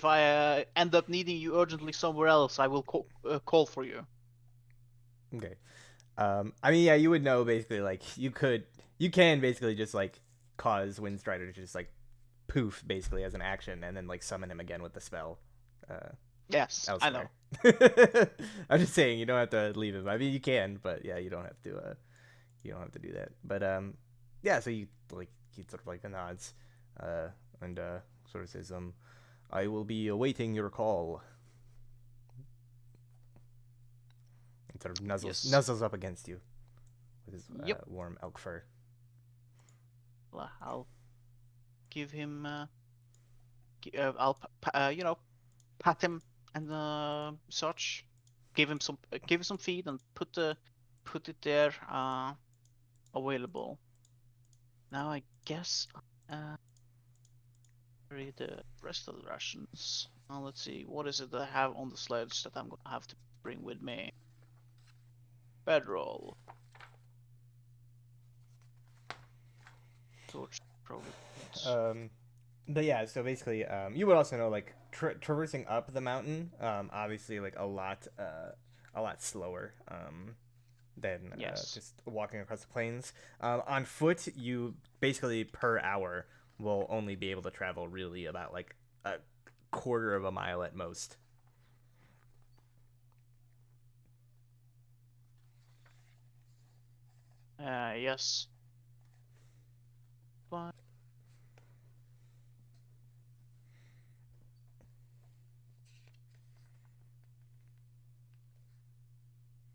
true. I end up needing you urgently somewhere else, I will call for you. Okay. I mean, yeah, you would know basically. Like, you can basically just like cause Windstrider to just like poof, basically as an action, and then like summon him again with the spell. Uh, Yes, I know. Elsewhere. I'm just saying you don't have to leave him. I mean, you can, but yeah, you don't have to. You don't have to do that. But yeah. So you like he sort of like nods, uh, and sort of says, I will be awaiting your call. And sort of Yes. nuzzles up against you with his Yep. warm elk fur. Well, I'll give him. I'll pat him and such. Give him some feed and put it there available. Now I guess read the rest of the rations. Let's see, what is it that I have on the sledge that I'm gonna have to bring with me? Bedroll, torch, probably not. Um, but yeah, so basically, you would also know like traversing up the mountain, obviously like a lot slower. Than Yes. just walking across the plains. On foot, you basically per hour will only be able to travel really about like a quarter of a mile at most. Yes. But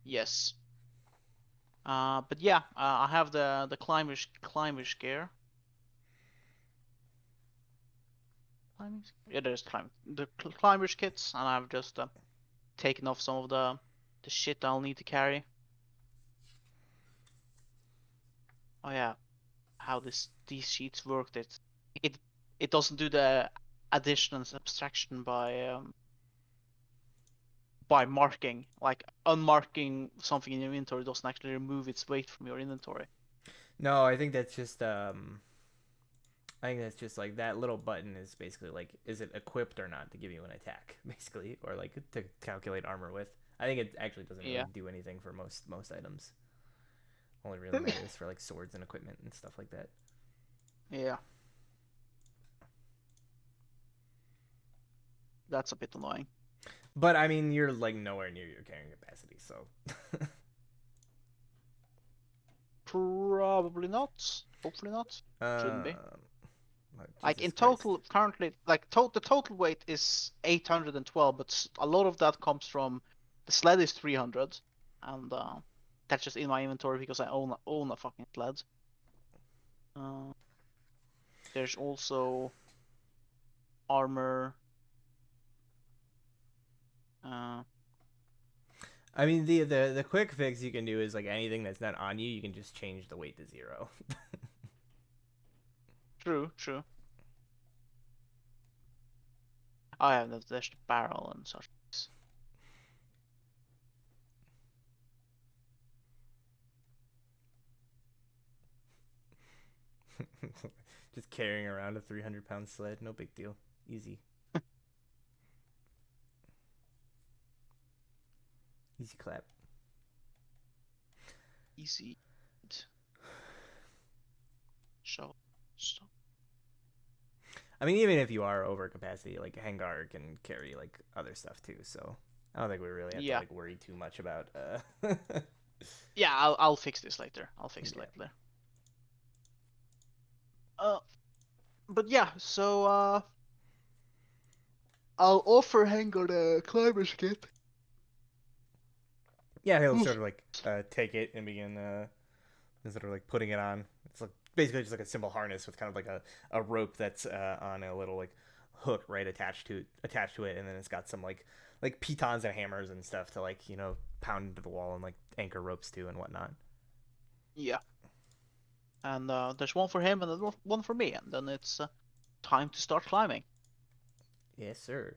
yes. But yeah, I have the climbers gear. Climbers? Yeah, there's the climbers kits, and I've just taken off some of the shit I'll need to carry. Oh yeah, how these sheets work. It it doesn't do the addition and subtraction by marking. Like unmarking something in your inventory doesn't actually remove its weight from your inventory. No, I think that's just I think that's just like that little button is basically like is it equipped or not to give you an attack basically or like to calculate armor with. I think it actually doesn't really Yeah. do anything for most items. Only really matters for like swords and equipment and stuff like that. Yeah, that's a bit annoying. But I mean, you're like nowhere near your carrying capacity, so Probably not. Hopefully not. Shouldn't be. um, oh, Like Jesus in Christ. total, currently, like the total weight is 812, but a lot of that comes from the sled is 300, and that's just in my inventory because I own a fucking sled. Uh, there's also armor. Uh, I mean, the quick fix you can do is like anything that's not on you, you can just change the weight to zero. true, true. Oh yeah, there's the barrel and such. Just carrying around a 300-pound sled, no big deal, easy, easy clap. Easy. Shovel. Stone. I mean, even if you are over capacity, like Hangar can carry like other stuff too. So I don't think we really have to Yeah. like worry too much about. Yeah, I'll fix this later. I'll fix it Yeah. later. Uh, but yeah, so I'll offer Hangar the climber's kit. Yeah, he'll sort Oof. of like take it and begin sort of like putting it on. It's like basically just like a simple harness with kind of like a rope that's on a little like hook right attached to it, and then it's got some like pitons and hammers and stuff to like pound into the wall and like anchor ropes to and whatnot. Yeah, and there's one for him and one for me, and then it's time to start climbing. Yes, sir.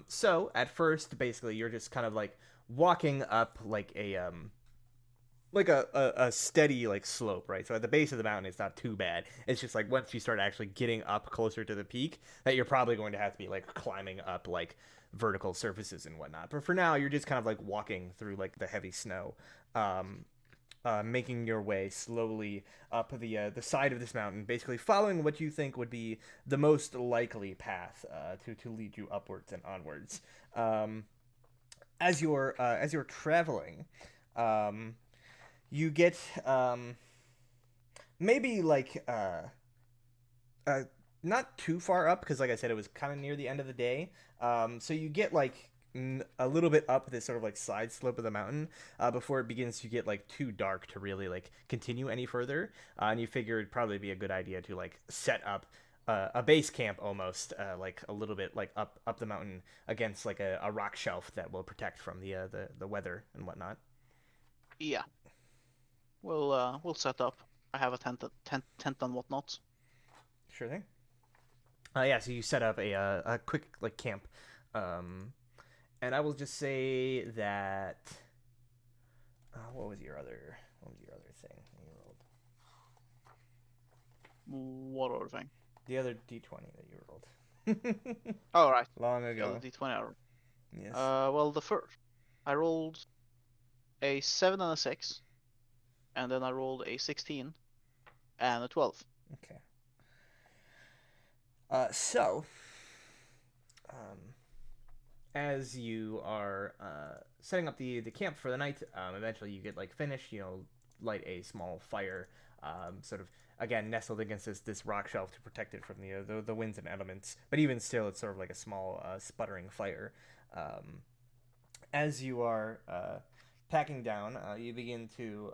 So at first, basically, you're just kind of like walking up like a steady like slope, right? So at the base of the mountain, it's not too bad. It's just like once you start actually getting up closer to the peak, that you're probably going to have to be like climbing up like vertical surfaces and whatnot. But for now, you're just kind of like walking through like the heavy snow, um, making your way slowly up the side of this mountain, basically following what you think would be the most likely path to lead you upwards and onwards. Um, as you're traveling, um, you get maybe like uh, not too far up because, like I said, it was kind of near the end of the day. So you get like a little bit up this sort of like side slope of the mountain before it begins to get like too dark to really like continue any further. And you figure it'd probably be a good idea to like set up a base camp almost like a little bit like up the mountain against like a rock shelf that will protect from the weather and whatnot. Yeah, we'll set up. I have a tent and whatnot. Sure thing. Yeah, so you set up a quick like camp, um, and I will just say that what was your other thing that you rolled? What other thing? The other d20 that you rolled All right, long the other ago. D20 arrow. Yes. Well, the first I rolled a 7 and a 6, and then I rolled a 16 and a 12. Okay. So, um, as you are setting up the camp for the night, eventually you get like finished. Light a small fire, sort of again nestled against this rock shelf to protect it from the winds and elements. But even still, it's sort of like a small sputtering fire. Um, as you are packing down, you begin to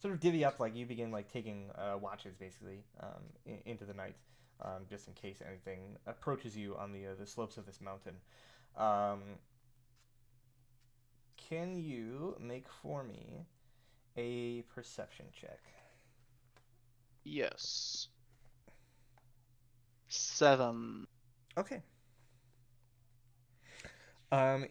sort of divvy up, like you begin like taking watches basically into the night, just in case anything approaches you on the slopes of this mountain. Um, can you make for me a perception check? Yes. 7. Okay.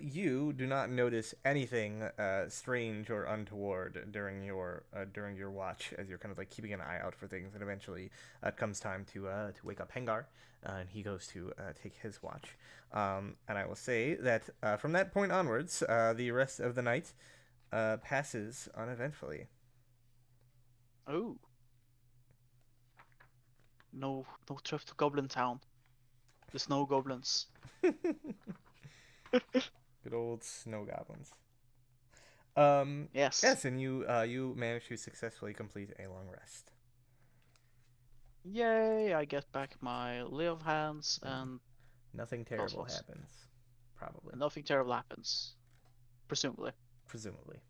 You do not notice anything strange or untoward during your watch, as you're kind of like keeping an eye out for things, and eventually it comes time to wake up Hengar, and he goes to take his watch. And I will say that from that point onwards, the rest of the night passes uneventfully. Oh, no trip to Goblin Town. The snow goblins. Good old snow goblins. Um, Yes. yes, and you managed to successfully complete a long rest. Yay, I get back my lay of hands And and nothing spell terrible slots. happens, probably, And nothing terrible happens. Presumably. presumably.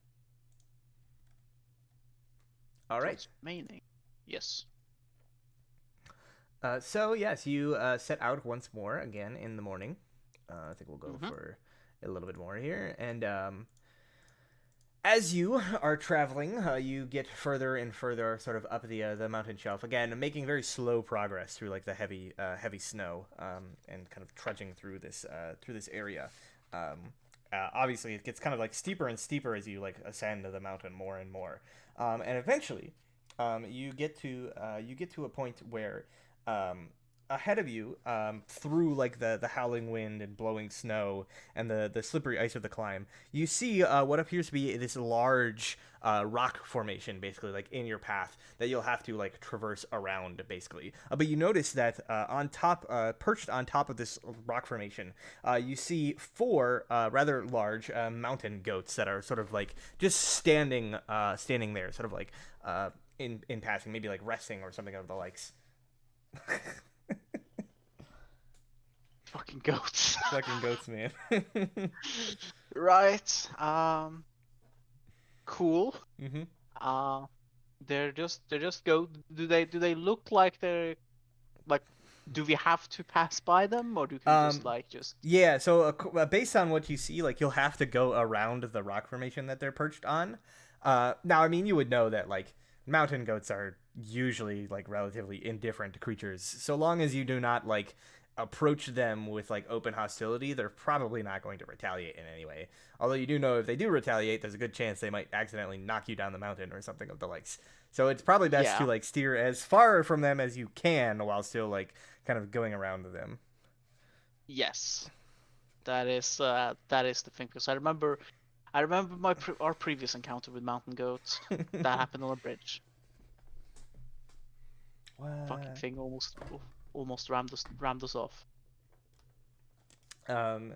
All So right. it's remaining. Yes. So yes, you set out once more again in the morning. I think we'll go Mm-hmm. for a little bit more here, and as you are traveling, you get further and further, sort of up the mountain shelf again, making very slow progress through like the heavy snow, and kind of trudging through this area. Obviously, it gets kind of like steeper and steeper as you like ascend the mountain more and more, and eventually, you get to a point where ahead of you, through like the howling wind and blowing snow and the slippery ice of the climb, you see what appears to be this large rock formation, basically like in your path that you'll have to like traverse around, basically. But you notice that on top, perched on top of this rock formation, you see four rather large mountain goats that are sort of like just standing there, sort of like in passing, maybe like resting or something of the likes. Fucking goats. Fucking goats, man. Right. Cool. hmm Uh, they're just go. Do they look like they're like? Do we have to pass by them, or do we just Um, like just? yeah. So based on what you see, like you'll have to go around the rock formation that they're perched on. Now, I mean, you would know that like mountain goats are usually like relatively indifferent creatures. So long as you do not like approach them with like open hostility, they're probably not going to retaliate in any way. Although you do know if they do retaliate, there's a good chance they might accidentally knock you down the mountain or something of the likes. So it's probably best to Yeah. like steer as far from them as you can while still like kind of going around them. Yes. That is the thing. Because I remember our previous encounter with mountain goats. That happened on a bridge. Fucking What? thing almost rammed us off. Um,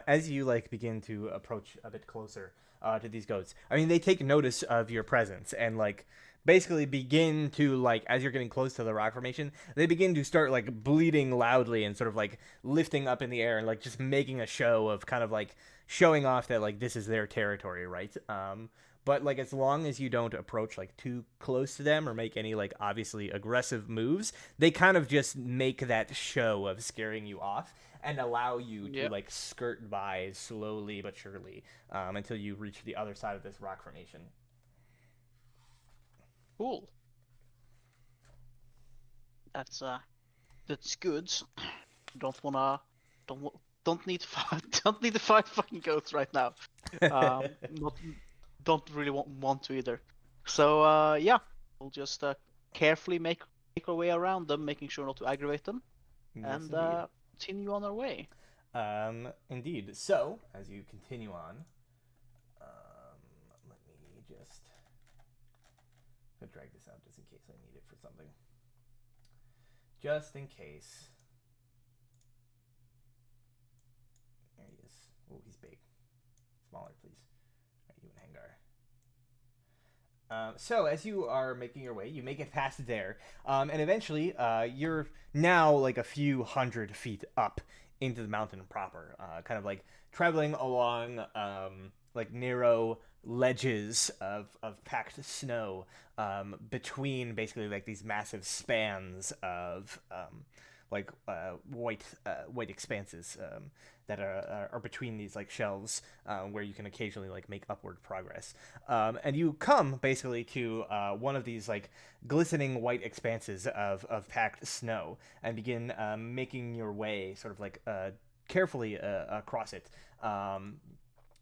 as you like begin to approach a bit closer to these goats, I mean, they take notice of your presence and like basically begin to like as you're getting close to the rock formation, they begin to start like bleeding loudly and sort of like lifting up in the air and like just making a show of kind of like showing off that like this is their territory, right? But like as long as you don't approach like too close to them or make any like obviously aggressive moves, they kind of just make that show of scaring you off and allow you to Yep. like skirt by slowly but surely until you reach the other side of this rock formation. Cool. That's that's good. Don't wanna don't wa- don't need to fight don't need to fight fucking goats right now. Not don't really want to either. So yeah, we'll just carefully make our way around them, making sure not to aggravate them, Yes, and indeed. continue on our way. Indeed. So as you continue on, let me just drag this out just in case I need it for something. Just in case. There he is. Oh, he's big. Smaller, please. Right, you and Hangar. So as you are making your way, you make it past there, and eventually you're now like a few hundred feet up into the mountain proper, kind of like traveling along like narrow ledges of packed snow between basically like these massive spans of like white expanses that are between these like shelves where you can occasionally like make upward progress. And you come basically to one of these like glistening white expanses of packed snow and begin making your way sort of like carefully across it.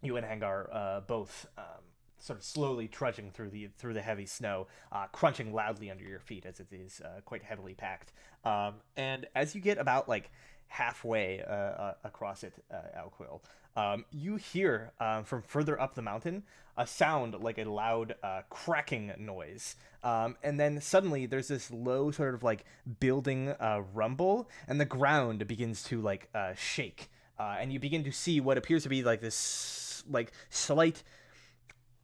You and Hangar both sort of slowly trudging through the heavy snow, crunching loudly under your feet as it is quite heavily packed. And as you get about like halfway across it, Alquil, you hear from further up the mountain a sound like a loud cracking noise. And then suddenly there's this low sort of like building rumble, and the ground begins to like shake. And you begin to see what appears to be like this like slight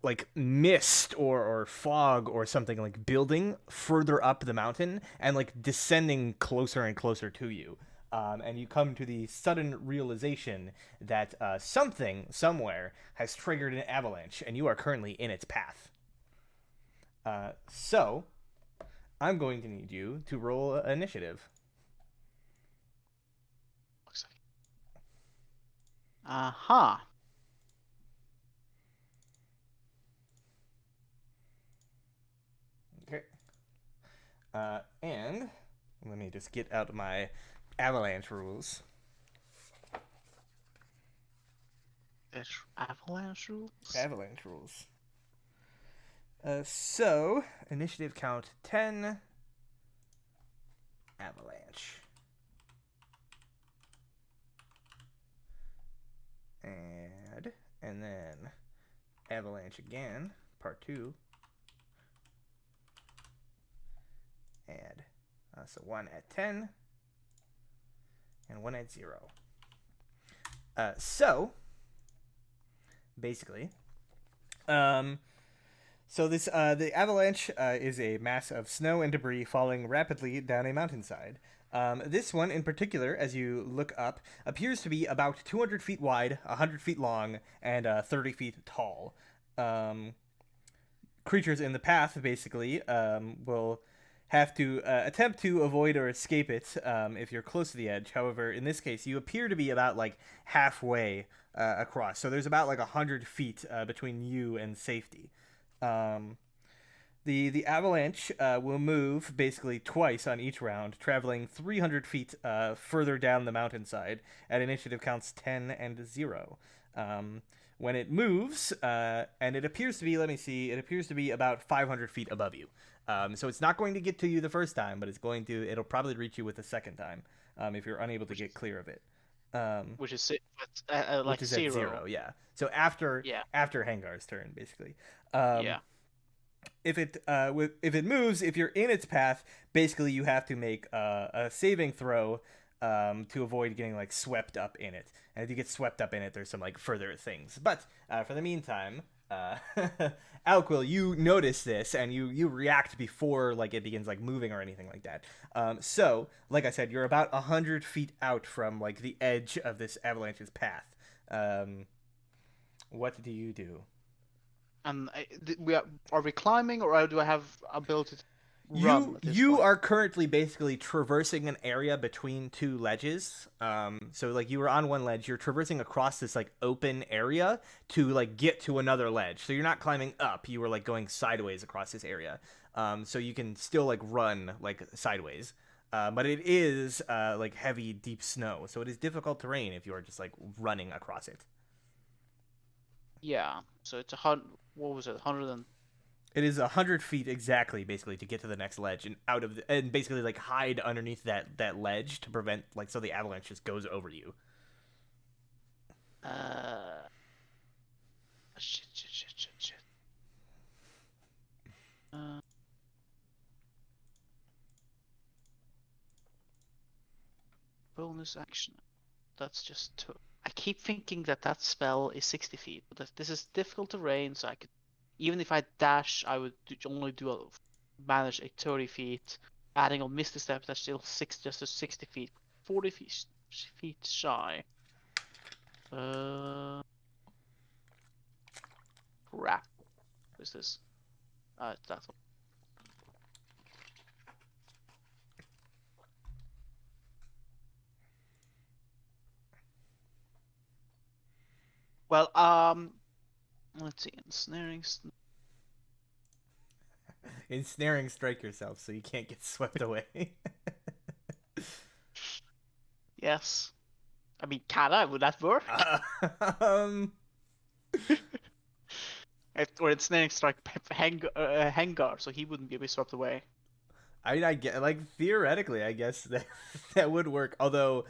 like mist or fog or something like building further up the mountain and like descending closer and closer to you. And you come to the sudden realization that something somewhere has triggered an avalanche and you are currently in its path. So I'm going to need you to roll initiative. Looks like. Huh. Okay. And let me just get out my avalanche rules. There's avalanche rules. Avalanche rules. So initiative count 10. avalanche. And then avalanche again, part 2. Add so 1 at 10 and 1 at 0. So basically, so this the avalanche is a mass of snow and debris falling rapidly down a mountainside. This one in particular, as you look up, appears to be about 200 feet wide, 100 feet long, and 30 feet tall. Creatures in the path basically will have to attempt to avoid or escape it if you're close to the edge. However, in this case, you appear to be about like halfway across. So there's about like 100 feet between you and safety. Um, the avalanche will move basically twice on each round, traveling 300 feet further down the mountainside at initiative counts 10 and 0. When it moves, and it appears to be, let me see, it appears to be about 500 feet above you. So it's not going to get to you the first time, but it'll probably reach you with the second time if you're unable to get clear of it. Which is Which like is at 0. 0, yeah. So after Yeah. Hangar's turn, basically. Yeah. If it moves, if you're in its path, basically you have to make a saving throw to avoid getting like swept up in it. And if you get swept up in it, there's some like further things. But for the meantime, Alquil, you notice this and you react before like it begins like moving or anything like that. So, like I said, you're about 100 feet out from like the edge of this avalanche's path. What do you do? And are we climbing, or do I have ability to run You at this you point? are currently basically traversing an area between two ledges. So like you were on one ledge, you're traversing across this like open area to like get to another ledge. So you're not climbing up, you were like going sideways across this area. So you can still like run like sideways. But it is like heavy, deep snow, so it is difficult terrain if you are just like running across it. Yeah. So it's 100. What was it? 100 and It is 100 feet exactly, basically, to get to the next ledge and out of and basically like hide underneath that ledge to prevent like so the avalanche just goes over you. uh. Shit. Uh, bonus action. That's just two. I keep thinking that spell is 60 feet, but this is difficult terrain, so I could, even if I dash, I would only manage a 30 feet. Adding on Misty Step, that's still just a 60 feet, 40 feet shy. Crap. What is this? That's all. Well, let's see. Ensnaring. Ensnaring strike yourself so you can't get swept away. Yes. I mean, can I? Would that work? um, Or ensnaring strike Hengar, so he wouldn't be swept away. I get like theoretically, I guess that would work. Although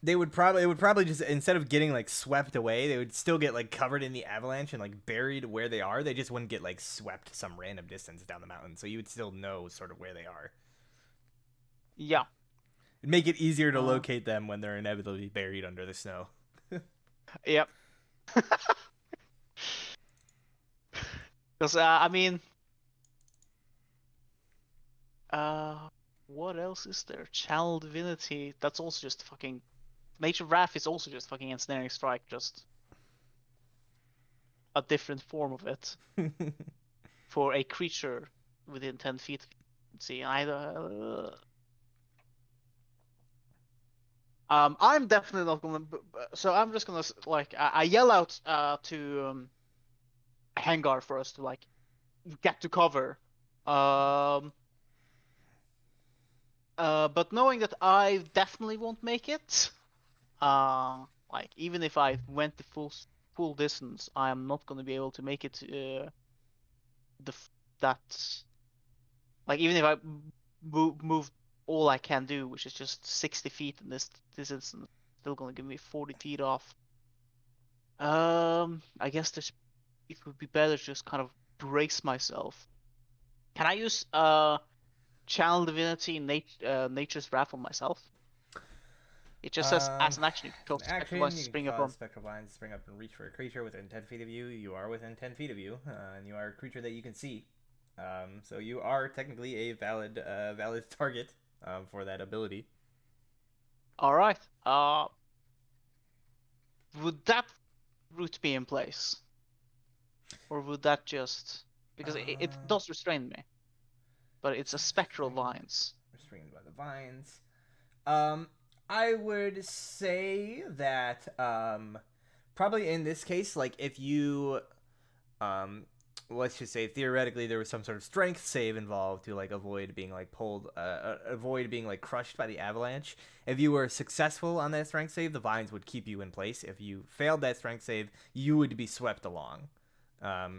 it would probably just instead of getting like swept away, they would still get like covered in the avalanche and like buried where they are. They just wouldn't get like swept some random distance down the mountain, so you would still know sort of where they are. Yeah. It'd make it easier to Uh, locate them when they're inevitably buried under the snow. yep. Because I mean, what else is there? Channel Divinity. That's also just fucking. Nature Wrath is also just fucking ensnaring strike, just a different form of it for a creature within 10 feet. See, I'm definitely not gonna. So I'm just gonna like I yell out to Hangar for us to like get to cover. Um. But knowing that I definitely won't make it, like even if I went the full distance, I am not gonna be able to make it. The that like even if I move all I can do, which is just 60 feet in this instance, still gonna give me 40 feet off. I guess it would be better to just kind of brace myself. Can I use Channel Divinity Nature's Wrath on myself? It just says Um, as an action you can cause spectral Action, vines to you can spring cause upon. spectral vines to spring up and reach for a creature within 10 feet of you. You are within 10 feet of you, and you are a creature that you can see. So you are technically a valid target for that ability. All right. Would that route be in place, or would that just because it Uh, does restrain me, but it's a spectral restrained, vines. restrained by the vines. Um, I would say that probably in this case, like if you um let's just say theoretically there was some sort of strength save involved to like avoid being like pulled avoid being like crushed by the avalanche. If you were successful on that strength save, the vines would keep you in place. If you failed that strength save, you would be swept along.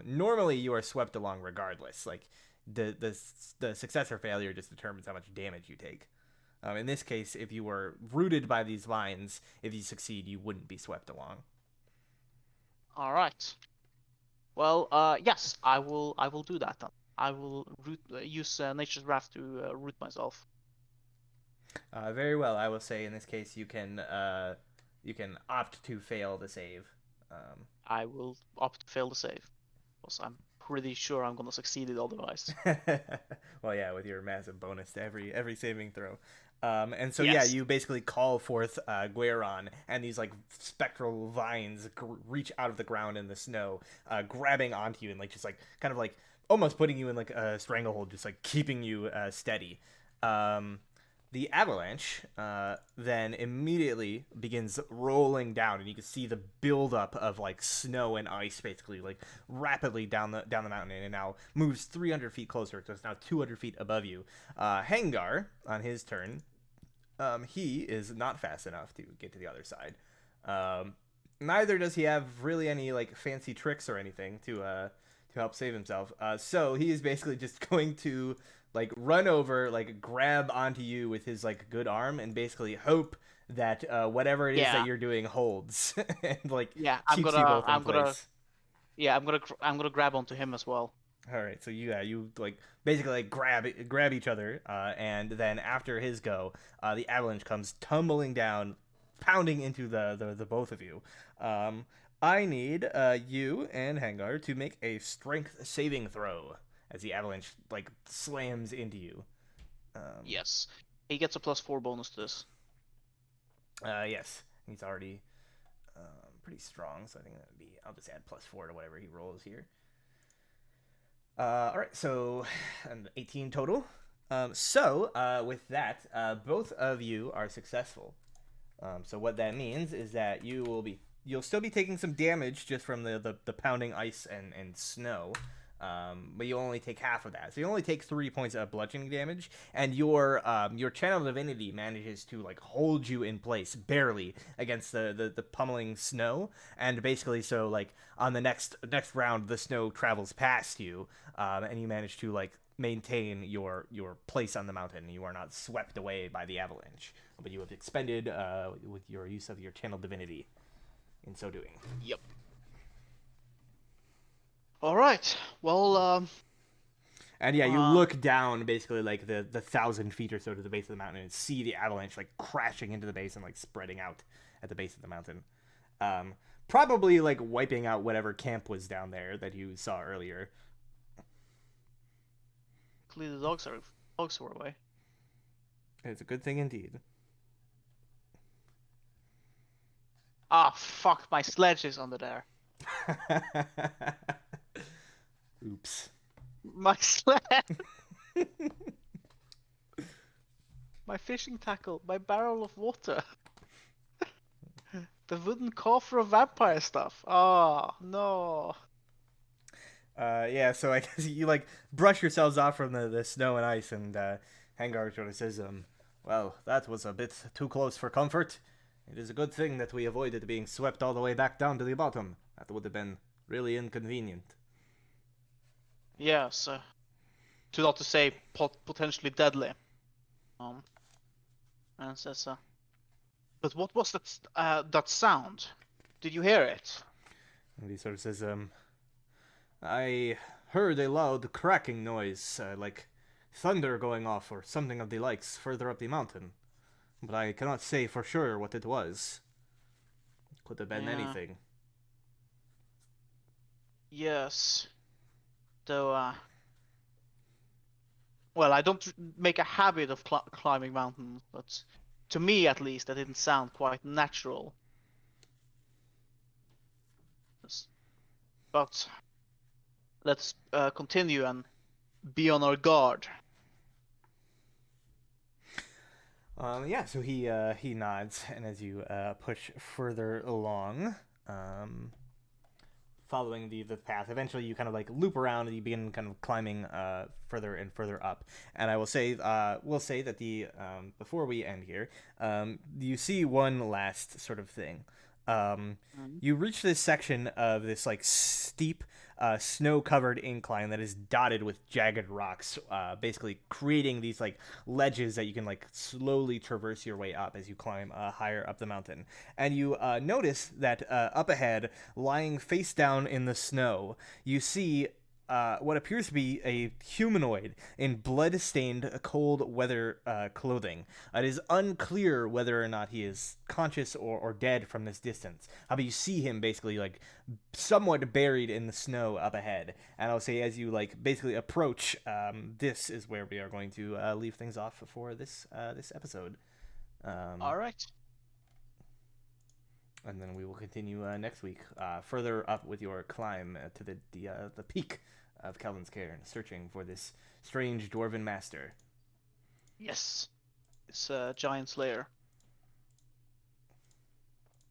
Normally you are swept along regardless, like the success or failure just determines how much damage you take. In this case, if you were rooted by these vines, if you succeed, you wouldn't be swept along. All right. Well, yes, I will do that then. I will use Nature's Wrath to root myself. Very well. I will say in this case you can opt to fail the save. I will opt to fail the save, because I'm pretty sure I'm gonna succeed it otherwise. Well, yeah, with your massive bonus to every saving throw. And so yeah, Yes. you basically call forth Gueron, and these like spectral vines reach out of the ground in the snow, grabbing onto you and like just like kind of like almost putting you in like a stranglehold, just like keeping you steady. Um, the avalanche then immediately begins rolling down, and you can see the buildup of like snow and ice, basically like rapidly down the mountain, and it now moves 300 feet closer, so it's now 200 feet above you. Hangar on his turn, he is not fast enough to get to the other side. Um, Neither does he have really any like fancy tricks or anything to help save himself. So he is basically just going to like run over, like grab onto you with his like good arm, and basically hope that whatever it is that Yeah. you're doing holds and like Yeah. keeps you both in place. Yeah. I'm gonna grab onto him as well. All right, so you like basically like grab each other, and then after his go, the avalanche comes tumbling down, pounding into the both of you. Um, I need you and Hangar to make a strength saving throw as the avalanche like slams into you. Um, Yes. He gets a +4 bonus to this. yes, he's already pretty strong, so I think that would be. I'll just add +4 to whatever he rolls here. All right, so an 18 total. With that, both of you are successful. So what that means is that you'll still be taking some damage just from the pounding ice and snow. But you only take half of that, so you only take 3 points of bludgeoning damage, and your channel divinity manages to like hold you in place barely against the pummeling snow, and basically so like on the next round the snow travels past you, and you manage to like maintain your place on the mountain. You are not swept away by the avalanche, but you have expended with your use of your channel divinity in so doing. Yep. All right. Well, And yeah, you uh, look down basically like the 1,000 feet or so to the base of the mountain and see the avalanche like crashing into the base and like spreading out at the base of the mountain. Um, Probably like wiping out whatever camp was down there that you saw earlier. clearly the dogs were away. It's a good thing indeed. Ah, fuck! My sledge is under there. Oops. My sledge, my fishing tackle, my barrel of water, the wooden coffer of vampire stuff. Oh no. Yeah, so I guess you like brush yourselves off from the snow and ice, and Hangar sort of says, well, that was a bit too close for comfort. It is a good thing that we avoided being swept all the way back down to the bottom. That would have been really inconvenient. Yes. To not to say potentially deadly. Um. and says, "But what was that sound? Did you hear it?" And he sort of says, I heard a loud cracking noise, like thunder going off or something of the likes further up the mountain, but I cannot say for sure what it was. Could have been Yeah. anything. Yes. Though, well, I don't make a habit of climbing mountains, but to me at least, that didn't sound quite natural. But let's continue and be on our guard. Yeah, so he nods, and as you push further along, um, following the path. Eventually, you kind of like loop around and you begin kind of climbing further and further up. And I will say that the before we end here, you see one last sort of thing. Um, Mhm. you reach this section of this like steep, snow-covered incline that is dotted with jagged rocks, basically creating these like ledges that you can like slowly traverse your way up as you climb higher up the mountain. And you notice that up ahead, lying face down in the snow, you see what appears to be a humanoid in blood-stained, cold weather clothing. It is unclear whether or not he is conscious or dead from this distance. But you see him basically like somewhat buried in the snow up ahead. And I'll say as you like basically approach, this is where we are going to leave things off for this episode. Um, All right. and then we will continue next week, further up with your climb to the peak of Kelvin's Cairn, searching for this strange dwarven master. Yes. It's a giant slayer.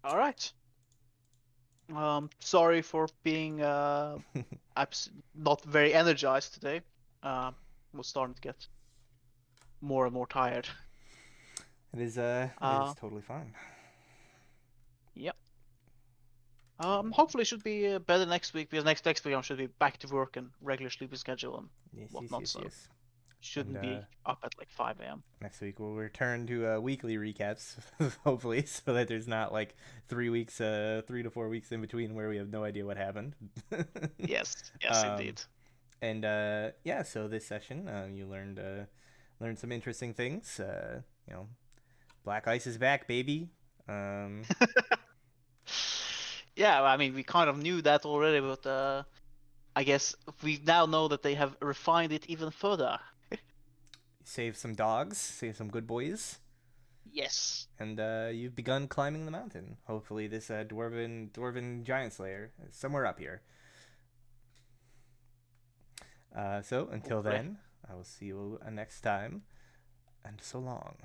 All right. Sorry for being not very energized today. Was starting to get more and more tired. It is Uh, totally fine. yep. Hopefully it should be better next week because next week I should be back to work and regular sleeping schedule and Yes, yes, whatnot. yes, So yes. And shouldn't be up at like 5 a.m. next week we'll return to weekly recaps, hopefully, so that there's not like 3 weeks, 3 to 4 weeks in between where we have no idea what happened. Yes, yes, um, indeed. and yeah, so this session you learned some interesting things. You know, Black Ice is back, baby. Um, Yeah, I mean we kind of knew that already, but I guess we now know that they have refined it even further. save some dogs, save some good boys, Yes. and you've begun climbing the mountain. Hopefully, this dwarven giant slayer is somewhere up here. So until Hopefully. then, I will see you next time, and so long.